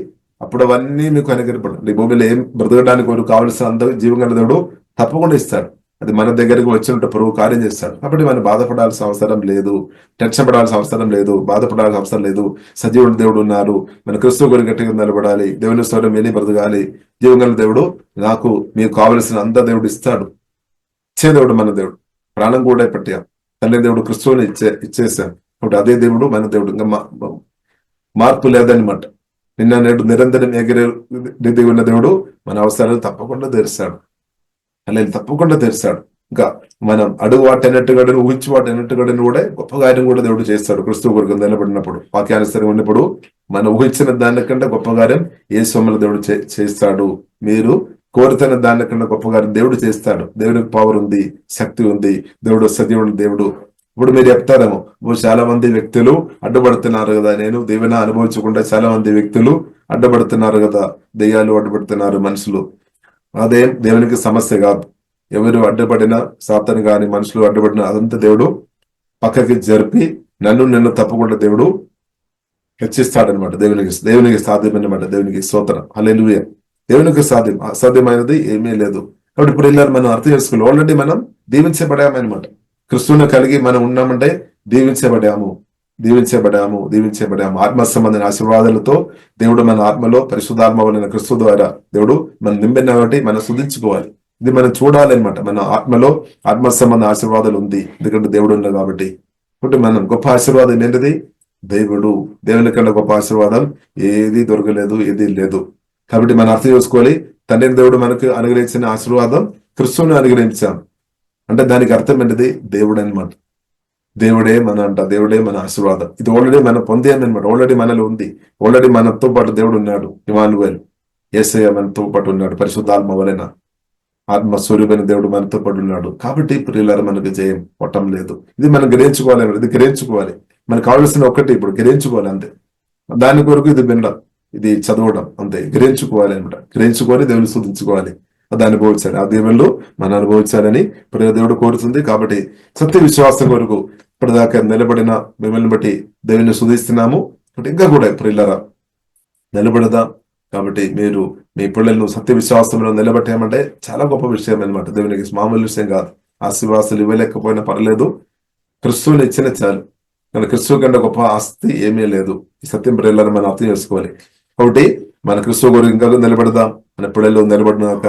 అప్పుడు అవన్నీ మీకు అనుకరిపడు. ఈ భూమిలో ఏం బ్రతకడానికి కొరకు కావలసిన అంత జీవంగా దేవుడు తప్పకుండా ఇస్తాడు. అది మన దగ్గరకు వచ్చినట్టు ప్రభు కార్యం చేస్తాడు. కాబట్టి మనం బాధపడాల్సిన అవసరం లేదు, టెన్షన్ పడాల్సిన అవసరం లేదు, బాధపడాల్సిన అవసరం లేదు. సజీవుడు దేవుడు ఉన్నారు. మన క్రిస్తు కొరకు గట్టిగా నిలబడాలి. దేవుని స్తోత్రం వెళ్ళి బ్రతకాలి. జీవంగల దేవుడు నాకు మీకు కావలసిన అంత దేవుడు ఇస్తాడు. ఇచ్చే దేవుడు మన దేవుడు. ప్రాణం కూడా పెట్టాం. తండ్రి దేవుడు క్రిస్తువుని ఇచ్చేసాం. కాబట్టి అదే దేవుడు మన దేవుడు. ఇంకా మార్పు లేదనమాట. నిన్న నేడు నిరంతరం ఎగిరే ఉన్న దేవుడు మన అవసరాలు తప్పకుండా తీరుస్తాడు. అలాగే తప్పకుండా తీరుస్తాడు. ఇంకా మనం అడుగు వాటైనట్టుగాను, ఊహించి వాటైనట్టుగాను కూడా గొప్ప కార్యం కూడా దేవుడు చేస్తాడు. క్రిస్తువు కొరకు నిలబడినప్పుడు, వాక్యానుసరంగా ఉన్నప్పుడు మనం ఊహించిన దానికంటే గొప్ప కార్యం యేసు సొమ్ముల దేవుడు చేస్తాడు. మీరు కోరుతున్న దానికన్నా గొప్ప కార్యం దేవుడు చేస్తాడు. దేవునికి పవర్ ఉంది, శక్తి ఉంది. దేవుడు సజీవుడు దేవుడు. ఇప్పుడు మీరు చెప్తారేమో, చాలా మంది వ్యక్తులు అడ్డుపడుతున్నారు కదా, నేను దేవుని అనుభవించకుండా చాలా మంది వ్యక్తులు అడ్డుపడుతున్నారు కదా, దెయ్యాలు అడ్డుపడుతున్నారు, మనుషులు. అదేం దేవునికి సమస్య కాదు. ఎవరు అడ్డుపడినా, సాతాను గాని మనుషులు అడ్డుపడినా అదంతా దేవుడు పక్కకి జరిపి నిన్ను తప్పకుండా దేవుడు హెచ్చిస్తాడనమాట. దేవునికి సాధ్యమన్నమాట. దేవునికి స్తోత్రం. హల్లెలూయా. దేవునికి సాధ్యం, అసాధ్యమైనది ఏమీ లేదు. కాబట్టి ఇప్పుడు ఇలా మనం అర్థం చేసుకోవాలి. ఆల్రెడీ మనం దీవించబడామన్నమాట. క్రిస్తువును కలిగి మనం ఉన్నామంటే దీవించబడాము. ఆత్మ సంబంధమైన ఆశీర్వాదాలతో దేవుడు మన ఆత్మలో పరిశుద్ధాత్మ వలన క్రిస్తు ద్వారా దేవుడు మనం నింపిన కాబట్టి మనం శుద్ధించుకోవాలి. ఇది మనం చూడాలి అనమాట. మన ఆత్మలో ఆత్మ సంబంధ ఆశీర్వాదాలు ఉంది, ఎందుకంటే దేవుడు ఉన్నాడు కాబట్టి. కాబట్టి మనం గొప్ప ఆశీర్వాదం ఏంటిది? దేవుని కన్నా గొప్ప ఆశీర్వాదం ఏది దొరకలేదు, ఏది లేదు. కాబట్టి మనం అర్థం చేసుకోవాలి. తండ్రి దేవుడు మనకు అనుగ్రహించిన ఆశీర్వాదం క్రిస్తువుని అనుగ్రహించాం అంటే దానికి అర్థం ఏంటిది? దేవుడు అనమాట. దేవుడే మన ఆశీర్వాదం. ఇది ఆల్రెడీ మనం పొందామన్నమాట. ఆల్రెడీ మనలో ఉంది. ఆల్రెడీ మనతో పాటు దేవుడు ఉన్నాడు. ఇమానుయేల్, యేసయ్య మనతో పాటు ఉన్నాడు. పరిశుద్ధాత్మ వలన ఆత్మ స్వరూపైన దేవుడు మనతో పాటు ఉన్నాడు. కాబట్టి ప్రియులారా మనకు జయం పట్టం లేదు. ఇది మనం గ్రహించుకోవాలి. ఇది గ్రహించుకోవాలి. మనకు కావాల్సిన ఒక్కటి ఇప్పుడు గ్రహించుకోవాలి అంతే. దాని కొరకు ఇది వినడం, ఇది చదవడం అంతే. గ్రహించుకోవాలి అనమాట. గ్రహించుకొని దేవుని స్తుతించుకోవాలి. అది అనుభవించాలి. ఆ దేవుళ్ళు మనం అనుభవించాలని ప్రియ దేవుడు కోరుతుంది. కాబట్టి సత్య విశ్వాసం కొరకు ఇప్పటిదాకా నిలబడిన మిమ్మల్ని బట్టి దేవుని స్తుతిస్తున్నాము. ఇంకా కూడా ప్రియులారా నిలబడదాం, కాబట్టి మీరు మీ పిల్లలను సత్య విశ్వాసంలో నిలబెట్టామంటే చాలా గొప్ప విషయం అనమాట. దేవునికి మామూలు విషయం కాదు. ఆశీర్వాసాలు ఇవ్వలేకపోయినా పర్లేదు, క్రిస్తువుని ఇచ్చిన చాలు. మన క్రిస్తువు కంటే గొప్ప ఆస్తి ఏమీ లేదు. ఈ సత్యం ప్రియులను మనం అర్థం చేసుకోవాలి. కాబట్టి మన క్రిస్తువు కొరకు ఇంకా నిలబడదాం. మన పిల్లలు నిలబడినాక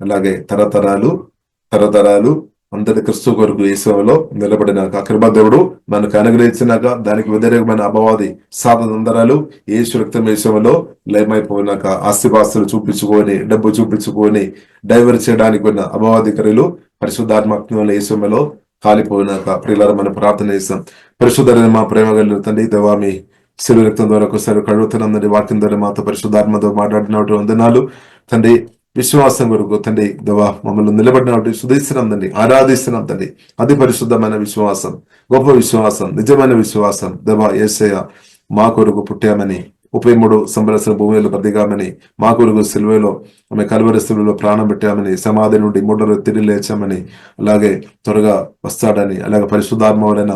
అలాగే తరతరాలు అందరి క్రిస్తు కొరకు ఈ సేవలో నిలబడినాక కృపాదేవుడు మనకు అనుగ్రహించినాక దానికి వ్యతిరేకమైన అపవాది సాధనందరాలు యేసు రక్తం ఈ సేవలో లయమైపోయినాక ఆస్తిపాస్తులు చూపించుకొని డబ్బు చూపించుకొని డైవర్ట్ చేయడానికి ఉన్న అపవాది క్రియలు పరిశుద్ధాత్మకంలో ఈ సేవలో కాలిపోయినాక ప్రియులారా మనం ప్రార్థన చేస్తాం. పరిశుద్ధమైన మా ప్రేమ కలిగిన తండ్రి దేవా, మీ శిలువ రక్తం ద్వారా ఒకసారి కడుగుతున్నాం. వాక్యం ద్వారా మాతో పరిశుద్ధాత్మతో మాట్లాడినట్టు వందనాలు తండ్రి. విశ్వాసం కొరకు తండ్రి దేవా మమ్మల్ని నిలబడినట్టు స్తుతిస్తున్నాం తండ్రి, ఆరాధిస్తున్నాం తండ్రి. అది పరిశుద్ధమైన విశ్వాసం, గొప్ప విశ్వాసం, నిజమైన విశ్వాసం. దేవా యేసయ్య మా కొరకు పుట్టామని, 33 సంవత్సరాల భూమిలో బ్రతికామని, మా కొరకు సిలువలో ఆమె కల్వరి సిలువలో ప్రాణం పెట్టామని, సమాధి నుండి 3 రోజులు తిరిగి లేచామని, అలాగే త్వరగా వస్తాడని, అలాగే పరిశుద్ధాత్మవలన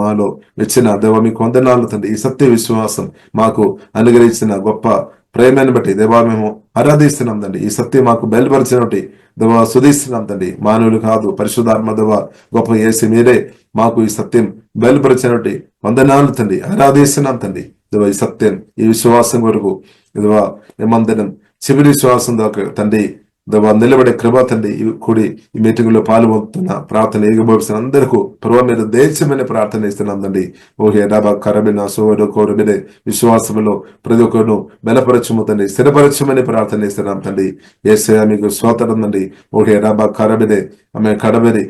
మాలో వచ్చిన దేవా మీకు వందనాలు తండ్రి. ఈ సత్య విశ్వాసం మాకు అనుగ్రహించిన గొప్ప ప్రేమను బట్టి దేవా మేము ఆరాధిస్తున్నాం తండ్రి. ఈ సత్యం మాకు బయలుపరిచినట్టు దేవా సుధిస్తున్నాం తండ్రి. మానవులు కాదు, పరిశుద్ధాత్మ దేవా గొప్ప యేసు మీరే మాకు ఈ సత్యం బయలుపరిచినట్టు వందనాలు తండ్రి, ఆరాధిస్తున్నాం తండ్రి. దేవా ఈ సత్యం, ఈ విశ్వాసం కొరకు దేవా మేమందరం చివరి విశ్వాసం దాకా తండ్రి దేవా నిలబడే కృప తండ్రి. ఈ మీటింగ్ లో పాల్గొంటున్న ప్రార్థన ఏకభవిస్తున్న అందరికీ ప్రభావ మీద దేశమైన ప్రార్థన ఇస్తున్నాం తండ్రి. ఓహే డాబా కరబిన సోవరు కోరబినే విశ్వాసంలో ప్రతి ఒక్కరును బలపరచము తండ్రి, స్థిరపరచమని ప్రార్థన ఇస్తున్నాం తండ్రి. యేసయ్య మీకు స్తోత్రం తండ్రి. ఓహే డాబా కరబినే ఆమె కడబెరి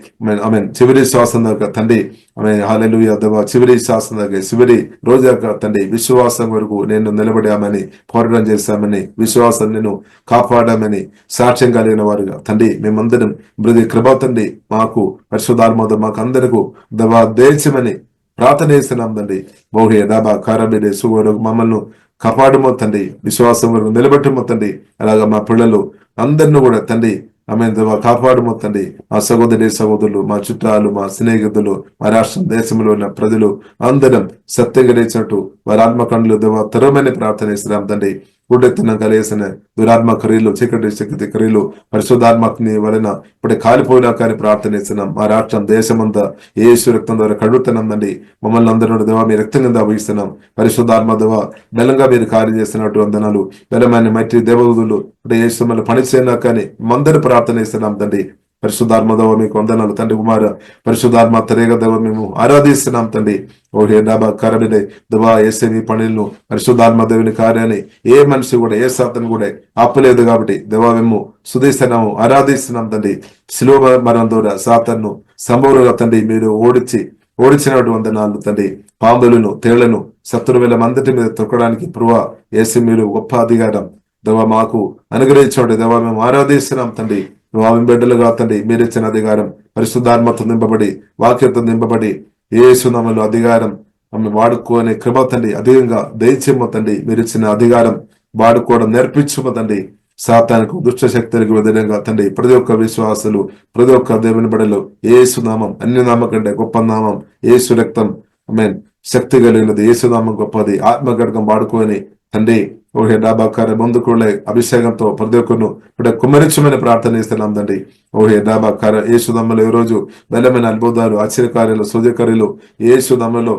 ఆమె చివరి శ్వాసం దాకా తండ్రి, ఆమె హల్లెలూయా దేవా చివరి శ్వాసం దాకా చివరి రోజు దాకా తండ్రి విశ్వాసం వరకు నేను నిలబడామని, పోరాటం చేశామని, విశ్వాసం నేను కాపాడామని సాక్షి కలిగిన వారుగా తండ్రి మేమందరం మృది కృప తండ్రి మాకు పరిశుద్ధాత్మతో మాకు అందరికీ దవా దేశమని ప్రార్థన చేస్తున్నాం తండ్రి. బోహే దాబా కారబిడే సుగోరు మమ్మల్ని కాపాడమో తండ్రి, విశ్వాసం వరకు నిలబెట్టమో తండ్రి. అలాగా మా పిల్లలు అందరిని కూడా తండ్రి ఆమె దేవా కాపాడమో తండ్రి. మా సహోదరులు, మా చుట్టాలు, మా స్నేహితులు, మా రాష్ట్రం దేశంలో ఉన్న ప్రజలు అందరం సత్యం గ్రహించినట్టు వారి ఆత్మకండ్లు దేవా తెరవమని ప్రార్థన చేస్తున్నాం తండ్రి. గుడ్డెత్తున కలిసిన దురాత్మ క్రియలు, చీకటి శక్తి క్రియలు పరిశుద్ధాత్మని వలన ఇప్పుడే కాలిపోయినా కానీ ప్రార్థన ఇస్తున్నాం. మా రాష్ట్రం దేశమంతా యేసు రక్తం ద్వారా కడుగుతున్నాం తండ్రి. మమ్మల్ని అందరూ దేవా మీ రక్తం కింద వహిస్తున్నాం. పరిశుద్ధాత్మ దేవా బలంగా మీరు కార్యం చేస్తున్నట్టు వందనాలు. బలమైన మట్టి దేవదూతులు ఇప్పుడు యేసు మళ్ళీ పని చేయనా కానీ మందరు ప్రార్థన ఇస్తున్నాం తండ్రి. పరిశుద్ధాత్మ దేవ మీకు వందనాలు తండ్రి. కుమార పరిశుద్ధాత్మ తరేగ దేవ మేము ఆరాధిస్తున్నాం తండ్రి. ఓహే డాబా కరబిడే దేవా యేసే మీ పనులను పరిశుద్ధాత్మ దేవుని కార్యాన్ని ఏ మనిషి కూడా ఏ సాతను కూడా ఆపలేదు కాబట్టి దేవా మేము సుధిస్తున్నాము, ఆరాధిస్తున్నాం తండ్రి. శిలువ మరణం ద్వారా సాతన్ను సంభవులుగా తండ్రి మీరు ఓడించినట్టు వందనాలు తండ్రి. పాంబులను, తేళ్లను, శత్రువుల మందటి మీద తొక్కడానికి పురువా యేసు మీరు గొప్ప అధికారం దేవా మాకు అనుగ్రహించండి. దేవా మేము ఆరాధిస్తున్నాం తండ్రి. ఆమె బిడ్డలుగా తండ్రి మీరు ఇచ్చిన అధికారం పరిశుద్ధాత్మతో నింపబడి, వాక్యంతో నింపబడి యేసు నామములో అధికారం ఆమె వాడుకోనే కృప తండ్రి అధికంగా దయచేమ తండ్రి. మీరు ఇచ్చిన అధికారం వాడుకోవడం నేర్పించమ తండ్రి. సాతానికి దుష్ట శక్తులకు విధంగా తండ్రి ప్రతి ఒక్క విశ్వాసులు, ప్రతి ఒక్క దేవుని బిడ్డలు యేసు నామం అన్ని నామం కంటే గొప్ప నామం యేసు రక్తం ఆమె శక్తి కలిగినది. యేసు నామం గొప్పది. ఆత్మగర్గం వాడుకొని తండ్రి ఓహే డాబాకార ముందుకుళ్ళే అభిషేకంతో ప్రతి ఒక్కరును ఇప్పుడు కుమ్మరించమని ప్రార్థన చేస్తున్నాం తండ్రి. ఓహే డాబాకార యేసుదమ్మలో ఈ రోజు బలమైన అద్భుతాలు, ఆశ్చర్యకార్యాలు, సూచకార్యాలు యేసుదమ్మలో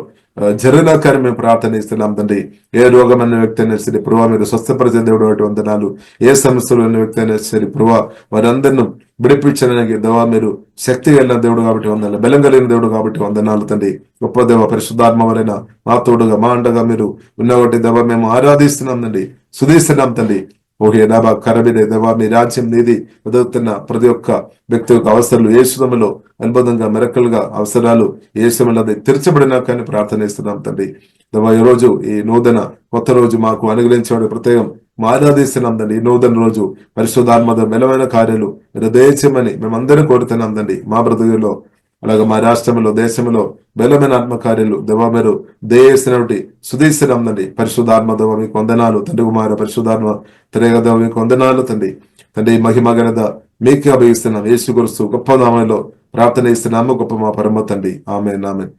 జరిగినాకని మేము ప్రార్థన ఇస్తున్నాం తండ్రి. ఏ రోగం అనే వ్యక్తి అయినా సరే ప్రభావ మీరు స్వస్థపరిచే దేవుడు అటు వందనాలు. ఏ సమస్యలు అనే వ్యక్తి అయినా సరే ప్రభావ వారందరిను విడిపించడానికి దేవా మీరు శక్తి కలిగిన దేవుడు కాబట్టి వందనాలు, బలం కలిగిన దేవుడు కాబట్టి వందనాలు తండ్రి. గొప్ప దేవ పరిశుద్ధాత్మ వలన మా తోడుగా మా అండగా మీరు ఉన్నవాటి దేవ మేము ఆరాధిస్తున్నాం తండ్రి, సుధిస్తున్నాం తండ్రి. ఓహే డాబా కరబిడే దేవా మీ రాజ్యం నీది ఎదుగుతున్న ప్రతి ఒక్క వ్యక్తి యొక్క అవసరాలు యేసుదములో అద్భుతంగా మెరకలుగా అవసరాలు యేసుమలో తీర్చబడినా కానీ ప్రార్థన ఇస్తున్నాం తండ్రి. దేవా ఈ రోజు ఈ నూతన కొత్త రోజు మాకు అనుగ్రహించే ప్రత్యేకం ఆరాధిస్తున్నాం తండ్రి. ఈ నూతన రోజు పరిశుద్ధాత్మద బలమైన కార్యాలు హృదయమని మేమందరం కోరుతున్నాం తండ్రి. మా బ్రతుకులో అలాగే మా రాష్ట్రంలో దేశంలో బలమైన ఆత్మకార్యాలు దేవా మీరు దేశనటి సుధీస్తున్నాం తండ్రి. పరిశుద్ధాత్మ దేవ మీకు వందనాలు తండ్రి. కుమార పరిశుద్ధాత్మ తిరగ దేవ మీకు వందనాలు తండ్రి. తండ్రి మహిమ ఘనత మీకే అభయిస్తున్నాం. యేసు క్రీస్తు గొప్ప నామములో ప్రార్థన ఇస్తున్నాము. గొప్ప మా పరమ తండ్రి. ఆమేన్ ఆమేన్.